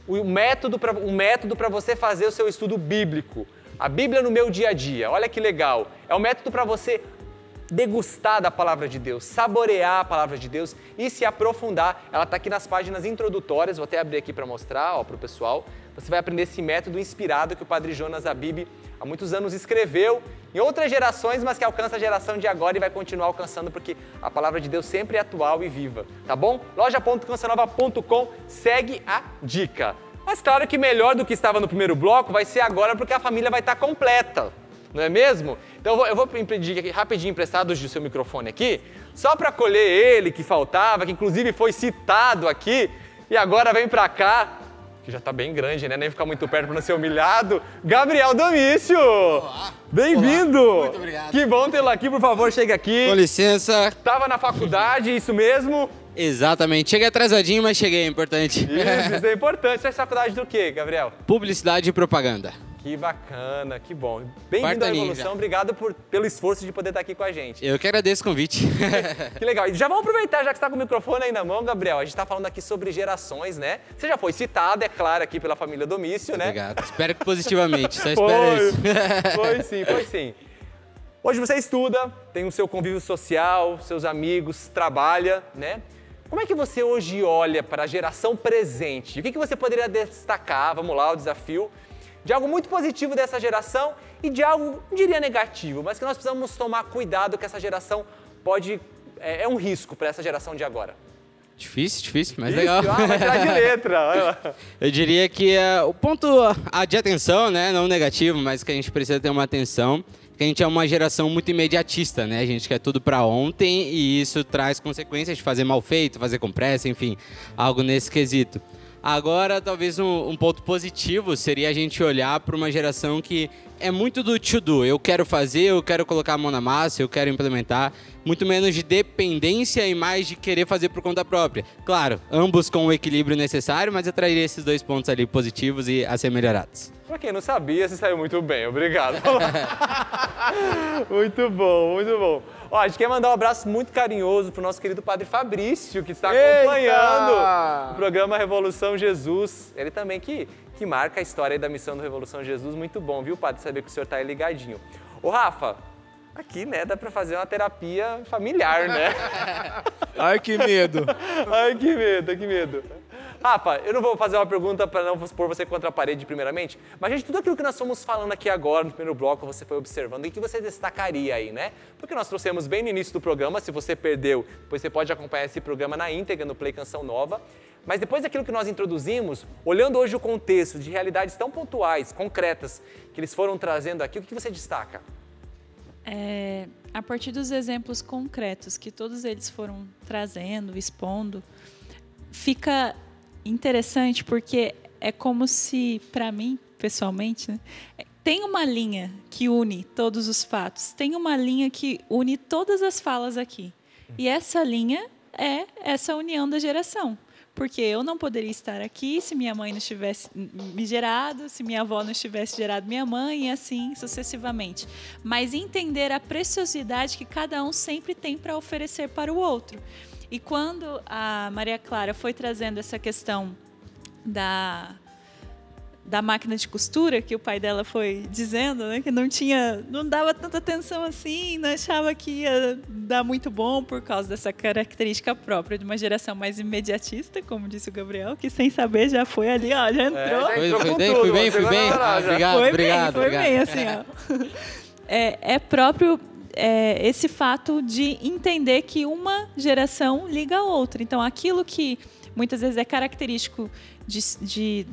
Um método para você fazer o seu estudo bíblico. A Bíblia no meu dia a dia. Olha que legal. É um método para você degustar da palavra de Deus, saborear a palavra de Deus e se aprofundar. Ela está aqui nas páginas introdutórias. Vou até abrir aqui para mostrar para o pessoal. Você vai aprender esse método inspirado que o Padre Jonas Abib há muitos anos escreveu em outras gerações, mas que alcança a geração de agora e vai continuar alcançando porque a palavra de Deus sempre é atual e viva, tá bom? loja.cançanova.com, segue a dica. Mas claro que melhor do que estava no primeiro bloco vai ser agora porque a família vai estar completa, não é mesmo? Então eu vou pedir aqui, rapidinho emprestado do seu microfone aqui, só para acolher ele que faltava, que inclusive foi citado aqui e agora vem para cá, que já tá bem grande, né? Nem ficar muito perto para não ser humilhado. Gabriel Domício! Bem-vindo! Muito obrigado. Que bom tê-lo aqui, por favor, chega aqui. Com licença. Tava na faculdade, isso mesmo? Exatamente. Cheguei atrasadinho, mas cheguei, é importante. Isso é importante. Você faz faculdade do quê, Gabriel? Publicidade e propaganda. Que bacana, que bom. Bem-vindo à Revolução, obrigado pelo esforço de poder estar aqui com a gente. Eu que agradeço o convite. Que legal. E já vamos aproveitar, já que você está com o microfone aí na mão, Gabriel, a gente está falando aqui sobre gerações, né? Você já foi citado, é claro, aqui pela família Domício, né? Obrigado. Espero que positivamente, só espero isso. Foi sim. Hoje você estuda, tem o seu convívio social, seus amigos, trabalha, né? Como é que você hoje olha para a geração presente? O que você poderia destacar, vamos lá, o desafio, de algo muito positivo dessa geração e de algo, não diria negativo, mas que nós precisamos tomar cuidado que essa geração pode... É um risco para essa geração de agora. Difícil, mas legal. Vai tirar de letra. Eu diria que o ponto de atenção, né, não negativo, mas que a gente precisa ter uma atenção, que a gente é uma geração muito imediatista, né? A gente quer tudo para ontem e isso traz consequências de fazer mal feito, fazer com pressa, enfim, algo nesse quesito. Agora, talvez um ponto positivo seria a gente olhar para uma geração que é muito do to do. Eu quero fazer, eu quero colocar a mão na massa, eu quero implementar. Muito menos de dependência e mais de querer fazer por conta própria. Claro, ambos com o equilíbrio necessário, mas eu traria esses 2 pontos ali positivos e a ser melhorados. Pra quem não sabia, você saiu muito bem, obrigado. Muito bom, muito bom. Ó, a gente quer mandar um abraço muito carinhoso pro nosso querido Padre Fabrício, que está acompanhando o programa Revolução Jesus. Ele também que marca a história aí da missão do Revolução Jesus. Muito bom, viu, Padre, saber que o senhor tá aí ligadinho. Ô, Rafa, aqui, né, dá pra fazer uma terapia familiar, né? Ai, que medo. Ai, que medo. Rafa, eu não vou fazer uma pergunta para não pôr você contra a parede primeiramente, mas, gente, tudo aquilo que nós fomos falando aqui agora no primeiro bloco, você foi observando, e que você destacaria aí, né? Porque nós trouxemos bem no início do programa, se você perdeu, depois você pode acompanhar esse programa na íntegra, no Play Canção Nova, mas depois daquilo que nós introduzimos, olhando hoje o contexto de realidades tão pontuais, concretas, que eles foram trazendo aqui, o que você destaca? A partir dos exemplos concretos que todos eles foram trazendo, expondo, fica interessante porque é como se, para mim, pessoalmente, né, tem uma linha que une todos os fatos, tem uma linha que une todas as falas aqui. E essa linha é essa união da geração. Porque eu não poderia estar aqui se minha mãe não tivesse me gerado, se minha avó não tivesse gerado minha mãe, e assim sucessivamente. Mas entender a preciosidade que cada um sempre tem para oferecer para o outro. E quando a Maria Clara foi trazendo essa questão da máquina de costura, que o pai dela foi dizendo, né, que não dava tanta atenção assim, não achava que ia dar muito bom por causa dessa característica própria de uma geração mais imediatista, como disse o Gabriel, que sem saber já foi ali, ó, já entrou. Fui bem. Obrigado. Foi bem, assim, ó. É próprio esse fato de entender que uma geração liga a outra. Então, aquilo que muitas vezes é característico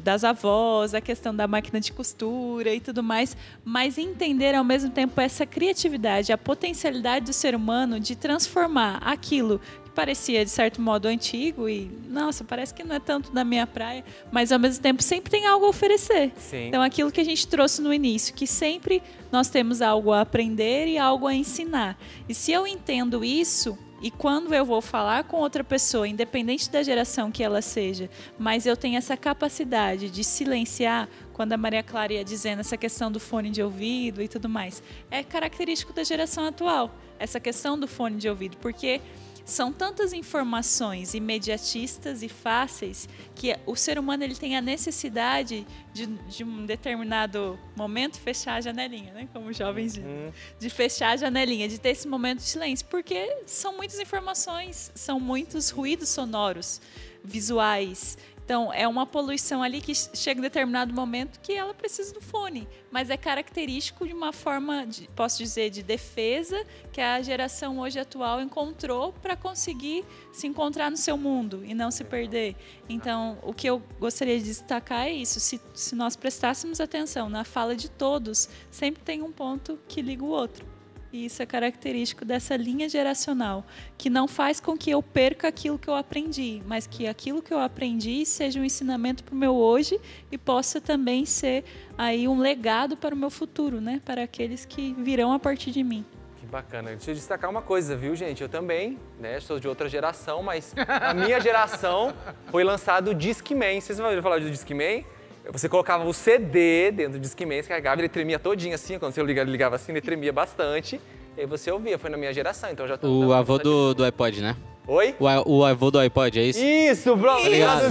das avós, a questão da máquina de costura e tudo mais, mas entender ao mesmo tempo essa criatividade, a potencialidade do ser humano de transformar aquilo que parecia de certo modo antigo e, nossa, parece que não é tanto da minha praia, mas ao mesmo tempo sempre tem algo a oferecer. Sim. Então aquilo que a gente trouxe no início, que sempre nós temos algo a aprender e algo a ensinar. E se eu entendo isso, e quando eu vou falar com outra pessoa, independente da geração que ela seja, mas eu tenho essa capacidade de silenciar, quando a Maria Clara ia dizendo essa questão do fone de ouvido e tudo mais, é característico da geração atual, essa questão do fone de ouvido, porque são tantas informações imediatistas e fáceis que o ser humano ele tem a necessidade de um determinado momento fechar a janelinha, né? Como os jovens dizem. De fechar a janelinha, de ter esse momento de silêncio, porque são muitas informações, são muitos ruídos sonoros, visuais. Então, é uma poluição ali que chega em determinado momento que ela precisa do fone. Mas é característico de uma forma, posso dizer, de defesa que a geração hoje atual encontrou para conseguir se encontrar no seu mundo e não se perder. Então, o que eu gostaria de destacar é isso. Se nós prestássemos atenção na fala de todos, sempre tem um ponto que liga o outro. E isso é característico dessa linha geracional, que não faz com que eu perca aquilo que eu aprendi, mas que aquilo que eu aprendi seja um ensinamento para o meu hoje e possa também ser aí um legado para o meu futuro, né? Para aqueles que virão a partir de mim. Que bacana. Deixa eu destacar uma coisa, viu, gente? Eu também, né, sou de outra geração, mas a minha geração foi lançado o Discman. Vocês vão ouvir falar do Discman? Você colocava o CD dentro do Discman, você carregava, ele tremia todinho assim, quando você ligava assim, ele tremia bastante. E aí você ouvia, foi na minha geração, então já tô... O avô do iPod, né? Oi? O avô do iPod, é isso? Isso, bro! Obrigado.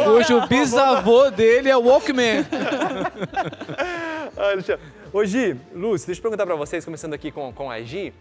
Cujo bisavô dele é o Walkman. Ô Gi, Lúcio, deixa eu perguntar pra vocês, começando aqui com a Gi.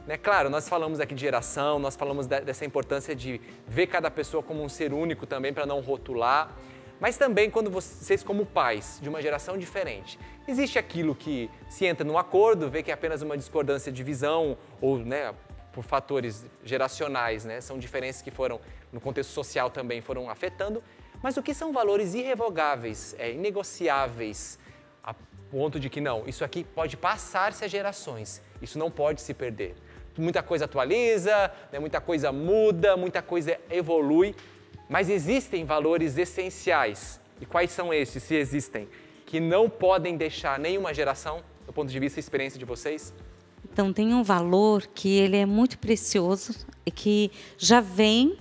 Né, claro, nós falamos aqui de geração, nós falamos dessa importância de ver cada pessoa como um ser único também, para não rotular. Mas também quando vocês, como pais de uma geração diferente, existe aquilo que se entra num acordo, vê que é apenas uma discordância de visão ou, né, por fatores geracionais, né, são diferenças que foram, no contexto social também, foram afetando. Mas o que são valores irrevogáveis, inegociáveis, a ponto de que não, isso aqui pode passar-se a gerações, isso não pode se perder. Muita coisa atualiza, né, muita coisa muda, muita coisa evolui. Mas existem valores essenciais. E quais são esses, se existem, que não podem deixar nenhuma geração, do ponto de vista e experiência de vocês? Então, tem um valor que ele é muito precioso e que já vem,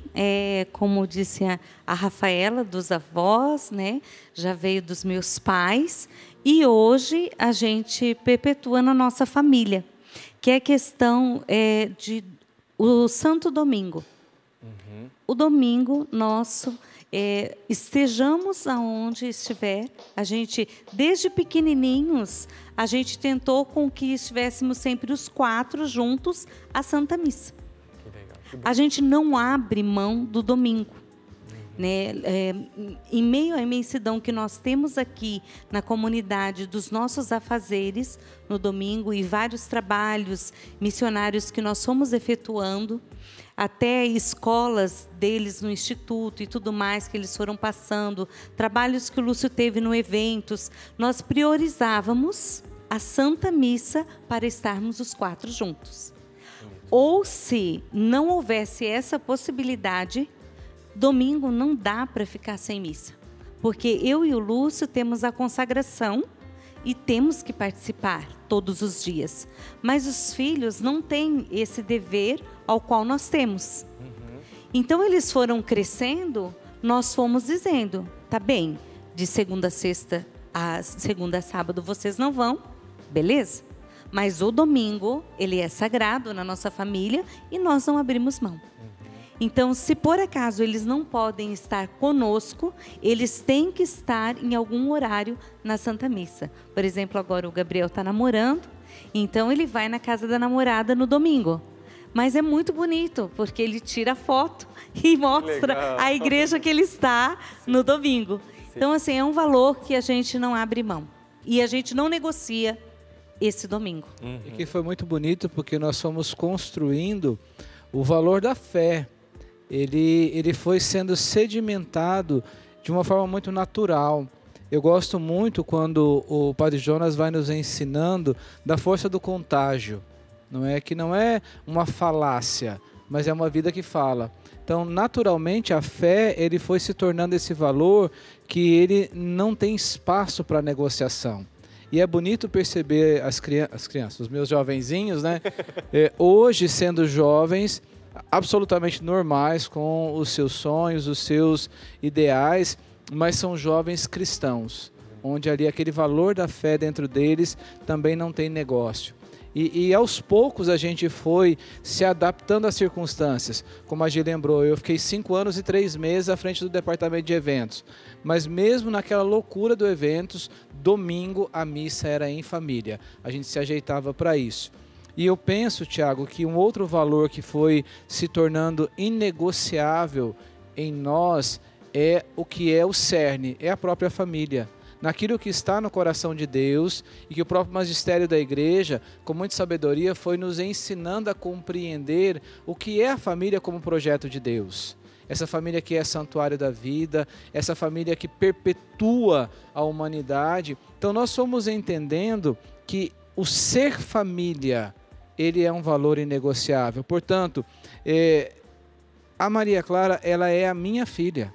como disse a Rafaela, dos avós, né? Já veio dos meus pais e hoje a gente perpetua na nossa família, que é a questão de o Santo Domingo. O domingo nosso, estejamos aonde estiver, a gente, desde pequenininhos, a gente tentou com que estivéssemos sempre os 4 juntos à Santa Missa. Que legal. A gente não abre mão do domingo. Né? Em meio à imensidão que nós temos aqui na comunidade dos nossos afazeres no domingo e vários trabalhos missionários que nós fomos efetuando, até escolas deles no instituto e tudo mais que eles foram passando, trabalhos que o Lúcio teve no eventos, nós priorizávamos a Santa Missa para estarmos os 4 juntos. Ou se não houvesse essa possibilidade, domingo não dá para ficar sem missa, porque eu e o Lúcio temos a consagração e temos que participar todos os dias. Mas os filhos não têm esse dever ao qual nós temos. Então, eles foram crescendo, nós fomos dizendo, tá bem, de segunda a sexta, a segunda a sábado vocês não vão, beleza? Mas o domingo, ele é sagrado na nossa família e nós não abrimos mão. Então, se por acaso eles não podem estar conosco, eles têm que estar em algum horário na Santa Missa. Por exemplo, agora o Gabriel está namorando, então ele vai na casa da namorada no domingo. Mas é muito bonito, porque ele tira foto e mostra a igreja que ele está no domingo. Então, assim, é um valor que a gente não abre mão. E a gente não negocia esse domingo. E que foi muito bonito, porque nós fomos construindo o valor da fé. ele foi sendo sedimentado de uma forma muito natural. Eu gosto muito quando o Padre Jonas vai nos ensinando da força do contágio. Que não é uma falácia, mas é uma vida que fala. Então, naturalmente, a fé ele foi se tornando esse valor que ele não tem espaço para negociação. E é bonito perceber as crianças, os meus jovenzinhos, né? Hoje sendo jovens, absolutamente normais, com os seus sonhos, os seus ideais, mas são jovens cristãos, onde ali aquele valor da fé dentro deles também não tem negócio. E aos poucos a gente foi se adaptando às circunstâncias. Como a Gi lembrou, eu fiquei 5 anos e 3 meses à frente do departamento de eventos. Mas mesmo naquela loucura do eventos, domingo a missa era em família. A gente se ajeitava para isso. E eu penso, Tiago, que um outro valor que foi se tornando inegociável em nós é o que é o cerne, é a própria família. Naquilo que está no coração de Deus e que o próprio magistério da igreja, com muita sabedoria, foi nos ensinando a compreender o que é a família como projeto de Deus. Essa família que é santuário da vida, essa família que perpetua a humanidade. Então nós fomos entendendo que o ser família, ele é um valor inegociável. Portanto, a Maria Clara, ela é a minha filha.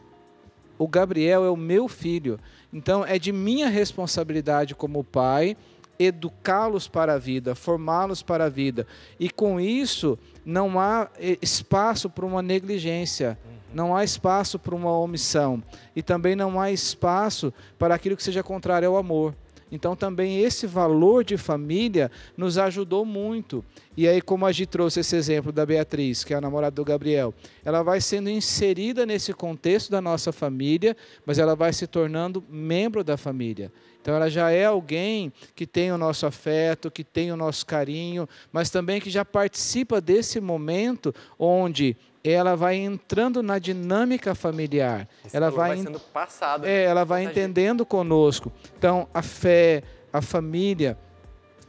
O Gabriel é o meu filho. Então, é de minha responsabilidade como pai educá-los para a vida, formá-los para a vida. E com isso, não há espaço para uma negligência, não há espaço para uma omissão. E também não há espaço para aquilo que seja contrário ao amor. Então, também esse valor de família nos ajudou muito. E aí, como a Gi trouxe esse exemplo da Beatriz, que é a namorada do Gabriel, ela vai sendo inserida nesse contexto da nossa família, mas ela vai se tornando membro da família. Então, ela já é alguém que tem o nosso afeto, que tem o nosso carinho, mas também que já participa desse momento onde ela vai entrando na dinâmica familiar. Ela vai sendo passado. Ela vai entendendo conosco. Então, a fé, a família.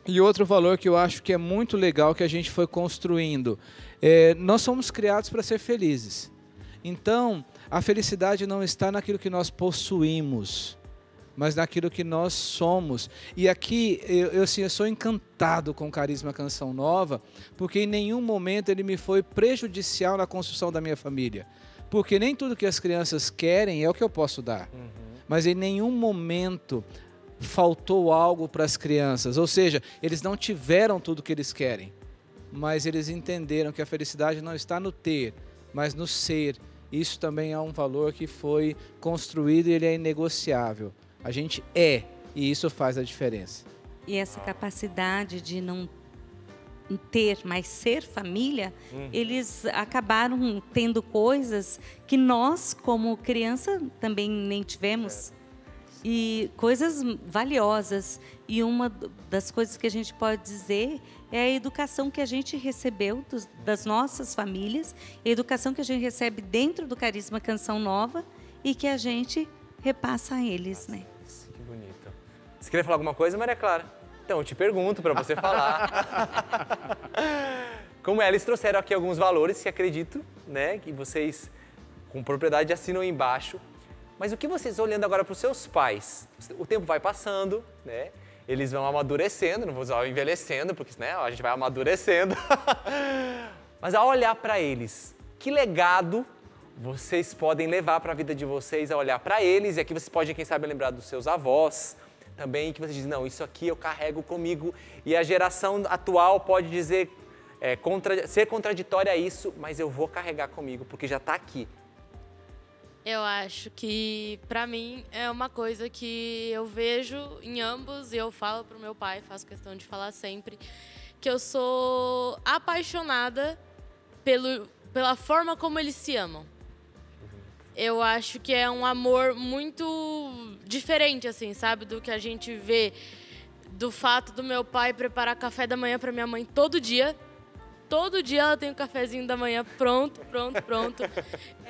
E outro valor que eu acho que é muito legal que a gente foi construindo. Nós somos criados para ser felizes. Então, a felicidade não está naquilo que nós possuímos, mas naquilo que nós somos. E aqui, eu sou encantado com o Carisma Canção Nova, porque em nenhum momento ele me foi prejudicial na construção da minha família. Porque nem tudo que as crianças querem é o que eu posso dar. Mas em nenhum momento faltou algo para as crianças. Ou seja, eles não tiveram tudo o que eles querem, mas eles entenderam que a felicidade não está no ter, mas no ser. Isso também é um valor que foi construído e ele é inegociável. A gente e isso faz a diferença. E essa capacidade de não ter, mas ser família, eles acabaram tendo coisas que nós, como criança, também nem tivemos. E coisas valiosas. E uma das coisas que a gente pode dizer é a educação que a gente recebeu das nossas famílias, a educação que a gente recebe dentro do Carisma Canção Nova e que a gente repassa a eles, né? Que bonito. Você queria falar alguma coisa, Maria Clara? Então, eu te pergunto para você falar. Como eles trouxeram aqui alguns valores que acredito, né, que vocês com propriedade assinam embaixo. Mas o que vocês, olhando agora para os seus pais, o tempo vai passando, né? Eles vão amadurecendo, não vou usar envelhecendo, porque né, a gente vai amadurecendo. Mas ao olhar para eles, que legado vocês podem levar para a vida de vocês, ao olhar para eles, e aqui vocês podem, quem sabe, lembrar dos seus avós também, que vocês dizem, não, isso aqui eu carrego comigo, e a geração atual pode dizer, ser contraditória a isso, mas eu vou carregar comigo, porque já está aqui. Eu acho que, pra mim, é uma coisa que eu vejo em ambos, e eu falo pro meu pai, faço questão de falar sempre, que eu sou apaixonada pela forma como eles se amam. Eu acho que é um amor muito diferente, assim, sabe? Do que a gente vê, do fato do meu pai preparar café da manhã pra minha mãe todo dia. Todo dia ela tem o cafezinho da manhã pronto.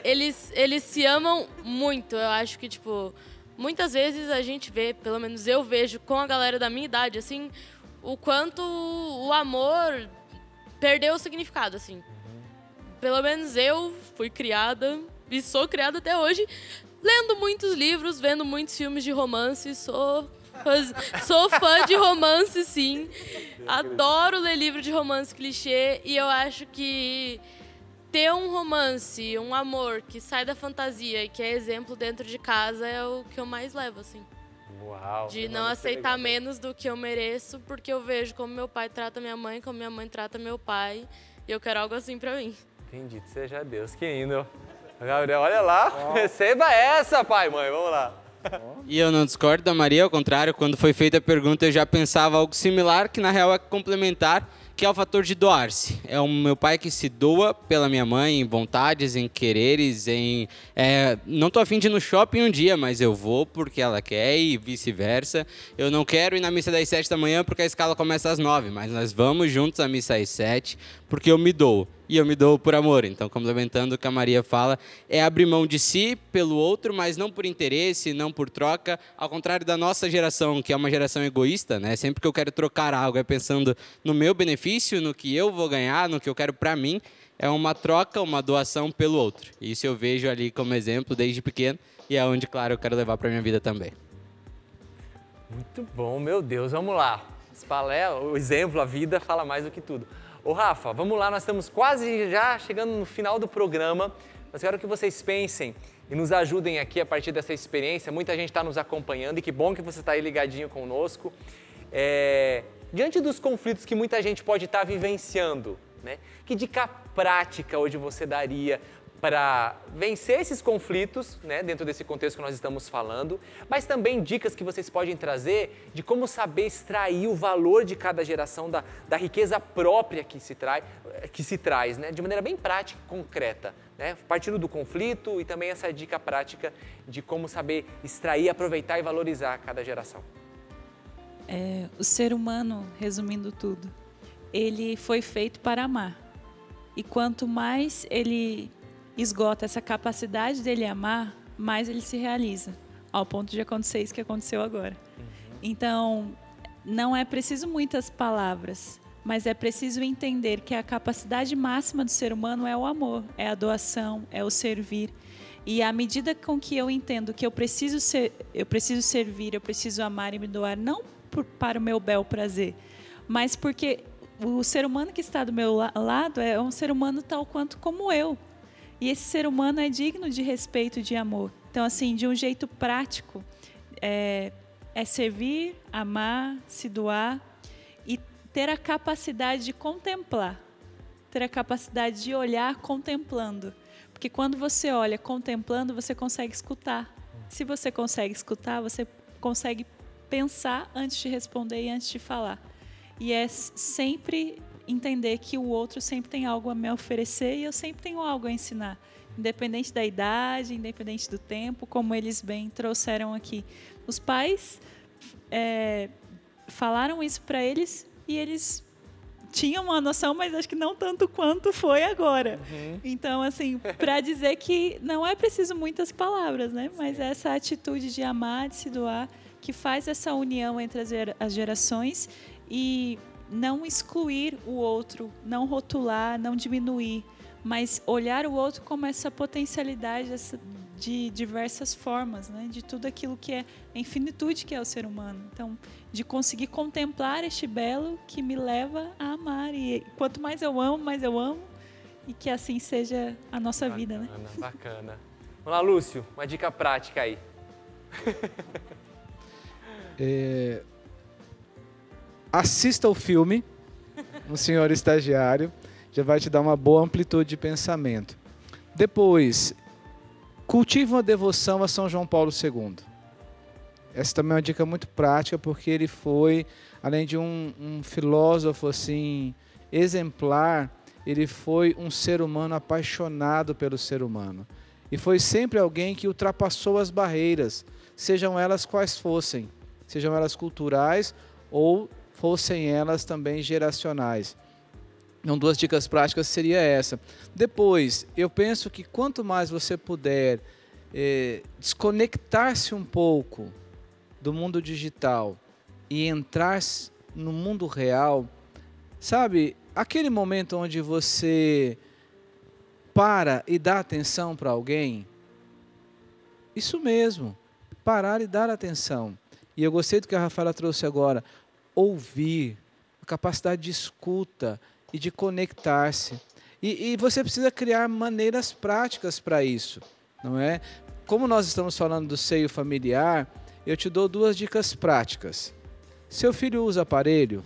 Eles se amam muito. Eu acho que, tipo, muitas vezes a gente vê, pelo menos eu vejo com a galera da minha idade, assim, o quanto o amor perdeu o significado, assim. pelo menos eu fui criada e sou criada até hoje, lendo muitos livros, vendo muitos filmes de romance, sou fã de romance, sim. Adoro ler livro de romance clichê e eu acho que ter um romance, um amor que sai da fantasia e que é exemplo dentro de casa é o que eu mais levo, assim. Uau! De não aceitar menos do que eu mereço, porque eu vejo como meu pai trata minha mãe, como minha mãe trata meu pai, e eu quero algo assim pra mim. Bendito seja Deus, que lindo. Gabriel, olha lá, receba essa, pai, mãe, vamos lá. E eu não discordo da Maria, ao contrário, quando foi feita a pergunta eu já pensava algo similar, que na real é complementar, que é o fator de doar-se. É o meu pai que se doa pela minha mãe em vontades, em quereres, em... não tô afim de ir no shopping um dia, mas eu vou porque ela quer e vice-versa. Eu não quero ir na missa das 7 da manhã porque a escala começa às 9, mas nós vamos juntos à missa às 7 porque eu me dou. E eu me dou por amor. Então, complementando o que a Maria fala, é abrir mão de si pelo outro, mas não por interesse, não por troca. Ao contrário da nossa geração, que é uma geração egoísta, né? Sempre que eu quero trocar algo é pensando no meu benefício, no que eu vou ganhar, no que eu quero para mim. É uma troca, uma doação pelo outro. E isso eu vejo ali como exemplo desde pequeno e é onde, claro, eu quero levar para minha vida também. Muito bom, meu Deus, vamos lá. O exemplo, a vida, fala mais do que tudo. Ô Rafa, vamos lá, nós estamos quase já chegando no final do programa, mas quero que vocês pensem e nos ajudem aqui a partir dessa experiência. Muita gente está nos acompanhando e que bom que você está aí ligadinho conosco. Diante dos conflitos que muita gente pode estar vivenciando, né? Que dica prática hoje você daria para vencer esses conflitos, né, dentro desse contexto que nós estamos falando, mas também dicas que vocês podem trazer de como saber extrair o valor de cada geração, da riqueza própria que se traz, né, de maneira bem prática e concreta, né, partindo do conflito e também essa dica prática de como saber extrair, aproveitar e valorizar cada geração. O ser humano, resumindo tudo, ele foi feito para amar. E quanto mais ele esgota essa capacidade dele amar, mais ele se realiza, ao ponto de acontecer isso que aconteceu agora. Então, não é preciso muitas palavras, mas é preciso entender que a capacidade máxima do ser humano é o amor, é a doação, é o servir. E à medida com que eu entendo que eu preciso servir, eu preciso amar e me doar, não para o meu bel prazer, mas porque o ser humano que está do meu lado é um ser humano tal quanto como eu. E esse ser humano é digno de respeito e de amor. Então, assim, de um jeito prático, é servir, amar, se doar e ter a capacidade de contemplar. Ter a capacidade de olhar contemplando. Porque quando você olha contemplando, você consegue escutar. Se você consegue escutar, você consegue pensar antes de responder e antes de falar. E é sempre entender que o outro sempre tem algo a me oferecer e eu sempre tenho algo a ensinar, independente da idade, independente do tempo, como eles bem trouxeram aqui. Os pais falaram isso para eles e eles tinham uma noção, mas acho que não tanto quanto foi agora. Então, assim, para dizer que não é preciso muitas palavras, né? Mas essa atitude de amar, de se doar, que faz essa união entre as gerações e não excluir o outro, não rotular, não diminuir, mas olhar o outro como essa potencialidade de diversas formas, né? De tudo aquilo que é a infinitude que é o ser humano. Então, de conseguir contemplar este belo que me leva a amar. E quanto mais eu amo, e que assim seja a nossa vida, né? Bacana. Vamos lá, Lúcio, uma dica prática aí. Assista o filme, O Senhor Estagiário, já vai te dar uma boa amplitude de pensamento. Depois, cultive uma devoção a São João Paulo II. Essa também é uma dica muito prática, porque ele foi, além de um filósofo assim, exemplar, ele foi um ser humano apaixonado pelo ser humano. E foi sempre alguém que ultrapassou as barreiras, sejam elas quais fossem, sejam elas culturais ou fossem elas também geracionais. Então, 2 dicas práticas seria essa. Depois, eu penso que quanto mais você puder desconectar-se um pouco do mundo digital e entrar no mundo real, sabe, aquele momento onde você para e dá atenção para alguém? Isso mesmo, parar e dar atenção. E eu gostei do que a Rafaela trouxe agora, ouvir, a capacidade de escuta e de conectar-se. E você precisa criar maneiras práticas para isso, não é? Como nós estamos falando do seio familiar, eu te dou 2 dicas práticas. Seu filho usa aparelho?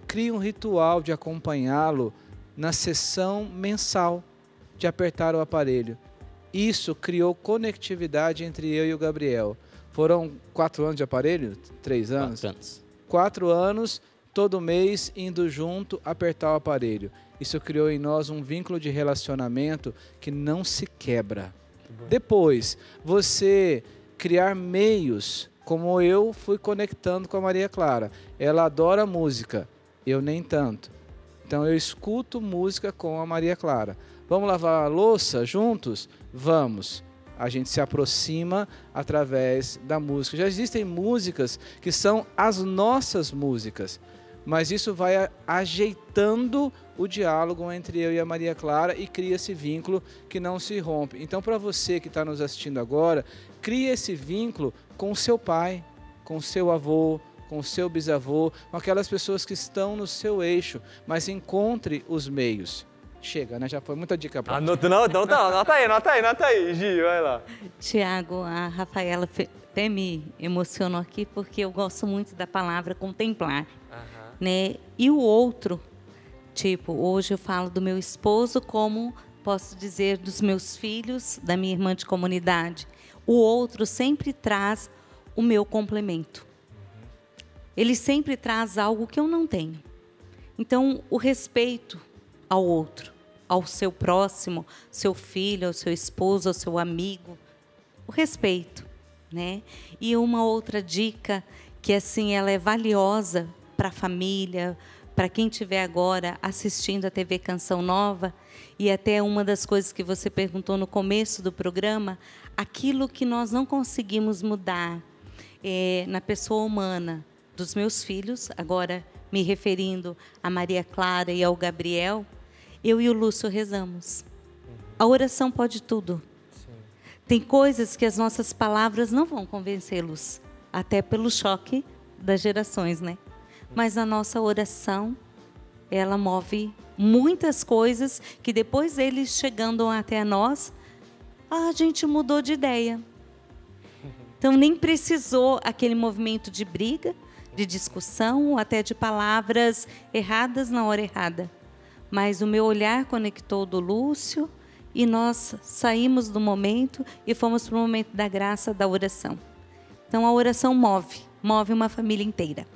Crie um ritual de acompanhá-lo na sessão mensal de apertar o aparelho. Isso criou conectividade entre eu e o Gabriel. Foram 4 anos de aparelho? 3 anos? 4 anos. 4 anos, todo mês, indo junto, apertar o aparelho. Isso criou em nós um vínculo de relacionamento que não se quebra. Depois, você criar meios, como eu fui conectando com a Maria Clara. Ela adora música, eu nem tanto. Então eu escuto música com a Maria Clara. Vamos lavar a louça juntos? Vamos. A gente se aproxima através da música. Já existem músicas que são as nossas músicas, mas isso vai ajeitando o diálogo entre eu e a Maria Clara e cria esse vínculo que não se rompe. Então, para você que está nos assistindo agora, crie esse vínculo com o seu pai, com o seu avô, com o seu bisavô, com aquelas pessoas que estão no seu eixo, mas encontre os meios. Chega, né? Já foi muita dica pra Anota aí, Gi, vai lá. Tiago, a Rafaela até me emocionou aqui porque eu gosto muito da palavra contemplar, né? E o outro, tipo, hoje eu falo do meu esposo, como posso dizer dos meus filhos, da minha irmã de comunidade. O outro sempre traz o meu complemento. Ele sempre traz algo que eu não tenho. Então, o respeito ao outro, ao seu próximo, seu filho, ao seu esposo, ao seu amigo, o respeito, né? E uma outra dica que assim ela é valiosa para a família, para quem estiver agora assistindo a TV Canção Nova, e até uma das coisas que você perguntou no começo do programa, aquilo que nós não conseguimos mudar na pessoa humana dos meus filhos, agora me referindo a Maria Clara e ao Gabriel, eu e o Lúcio rezamos. A oração pode tudo. Sim. Tem coisas que as nossas palavras não vão convencê-los, até pelo choque das gerações, né? Mas a nossa oração, ela move muitas coisas que depois eles chegando até nós, a gente mudou de ideia. Então nem precisou aquele movimento de briga, de discussão, ou até de palavras erradas na hora errada. Mas o meu olhar conectou do Lúcio e nós saímos do momento e fomos para o momento da graça, da oração. Então a oração move uma família inteira.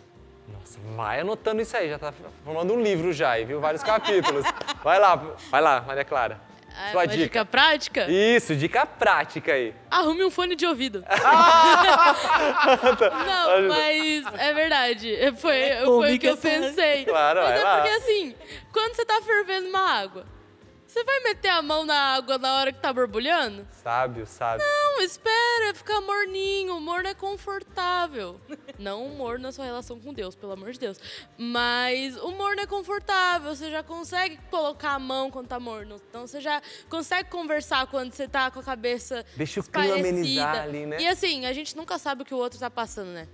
Nossa, vai anotando isso aí, já está formando um livro já, viu? Vários capítulos. Vai lá, Maria Clara. Sua dica prática? Isso, dica prática aí. Arrume um fone de ouvido. Não, mas é verdade. Foi o que eu pensei. Claro, mas vai lá. Porque assim, quando você tá fervendo uma água, você vai meter a mão na água na hora que tá borbulhando? Sábio. Não, espera ficar morninho. O morno é confortável. Não o morno na sua relação com Deus, pelo amor de Deus. Mas o morno é confortável. Você já consegue colocar a mão quando tá morno. Então você já consegue conversar quando você tá com a cabeça Deixa o clima amenizar ali, né? E assim, a gente nunca sabe o que o outro tá passando, né?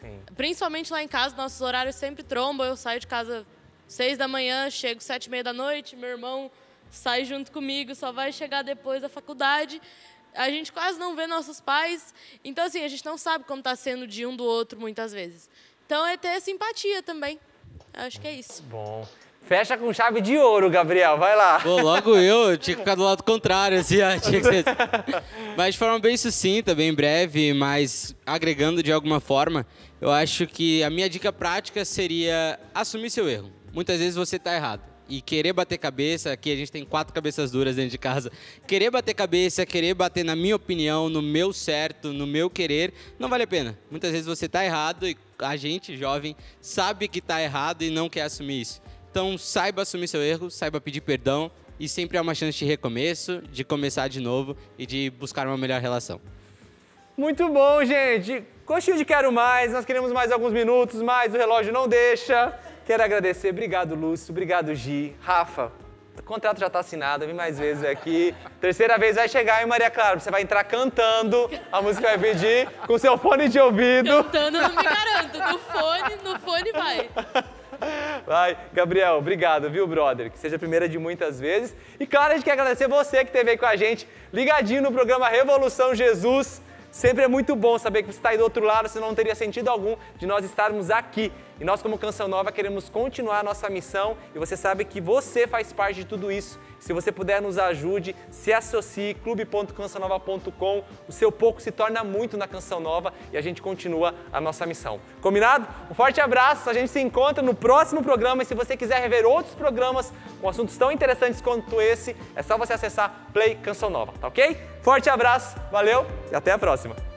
Sim. Principalmente lá em casa, nossos horários sempre trombam. Eu saio de casa 6 da manhã, chego 7h30 da noite, meu irmão sai junto comigo, só vai chegar depois da faculdade. A gente quase não vê nossos pais. Então, assim, a gente não sabe como está sendo de um do outro muitas vezes. Então, é ter simpatia também. Acho que é isso. Bom. Fecha com chave de ouro, Gabriel. Vai lá. Pô, logo eu tinha que ficar do lado contrário, assim. Tinha que ser... Mas de forma bem sucinta, bem breve, mas agregando de alguma forma, eu acho que a minha dica prática seria assumir seu erro. Muitas vezes você está errado. E querer bater cabeça, aqui a gente tem 4 cabeças duras dentro de casa, querer bater cabeça, querer bater na minha opinião, no meu certo, no meu querer, não vale a pena. Muitas vezes você está errado e a gente, jovem, sabe que está errado e não quer assumir isso. Então, saiba assumir seu erro, saiba pedir perdão e sempre há uma chance de recomeço, de começar de novo e de buscar uma melhor relação. Muito bom, gente. Gostinho de quero mais, nós queremos mais alguns minutos, mas o relógio não deixa. Quero agradecer, obrigado Lúcio, obrigado Gi, Rafa, O contrato já tá assinado, vem mais vezes aqui. Terceira vez vai chegar, hein, Maria Clara? Você vai entrar cantando, a música vai pedir, com seu fone de ouvido. Cantando não me garanto, no fone vai. Vai, Gabriel, obrigado, viu, brother? Que seja a primeira de muitas vezes. E claro, a gente quer agradecer você que esteve aí com a gente, ligadinho no programa Revolução Jesus. Sempre é muito bom saber que você está aí do outro lado, senão não teria sentido algum de nós estarmos aqui. E nós, como Canção Nova, queremos continuar a nossa missão e você sabe que você faz parte de tudo isso. Se você puder, nos ajude, se associe, clube.cançãonova.com. O seu pouco se torna muito na Canção Nova e a gente continua a nossa missão. Combinado? Um forte abraço, a gente se encontra no próximo programa e se você quiser rever outros programas com assuntos tão interessantes quanto esse, é só você acessar Play Canção Nova, tá ok? Forte abraço, valeu e até a próxima!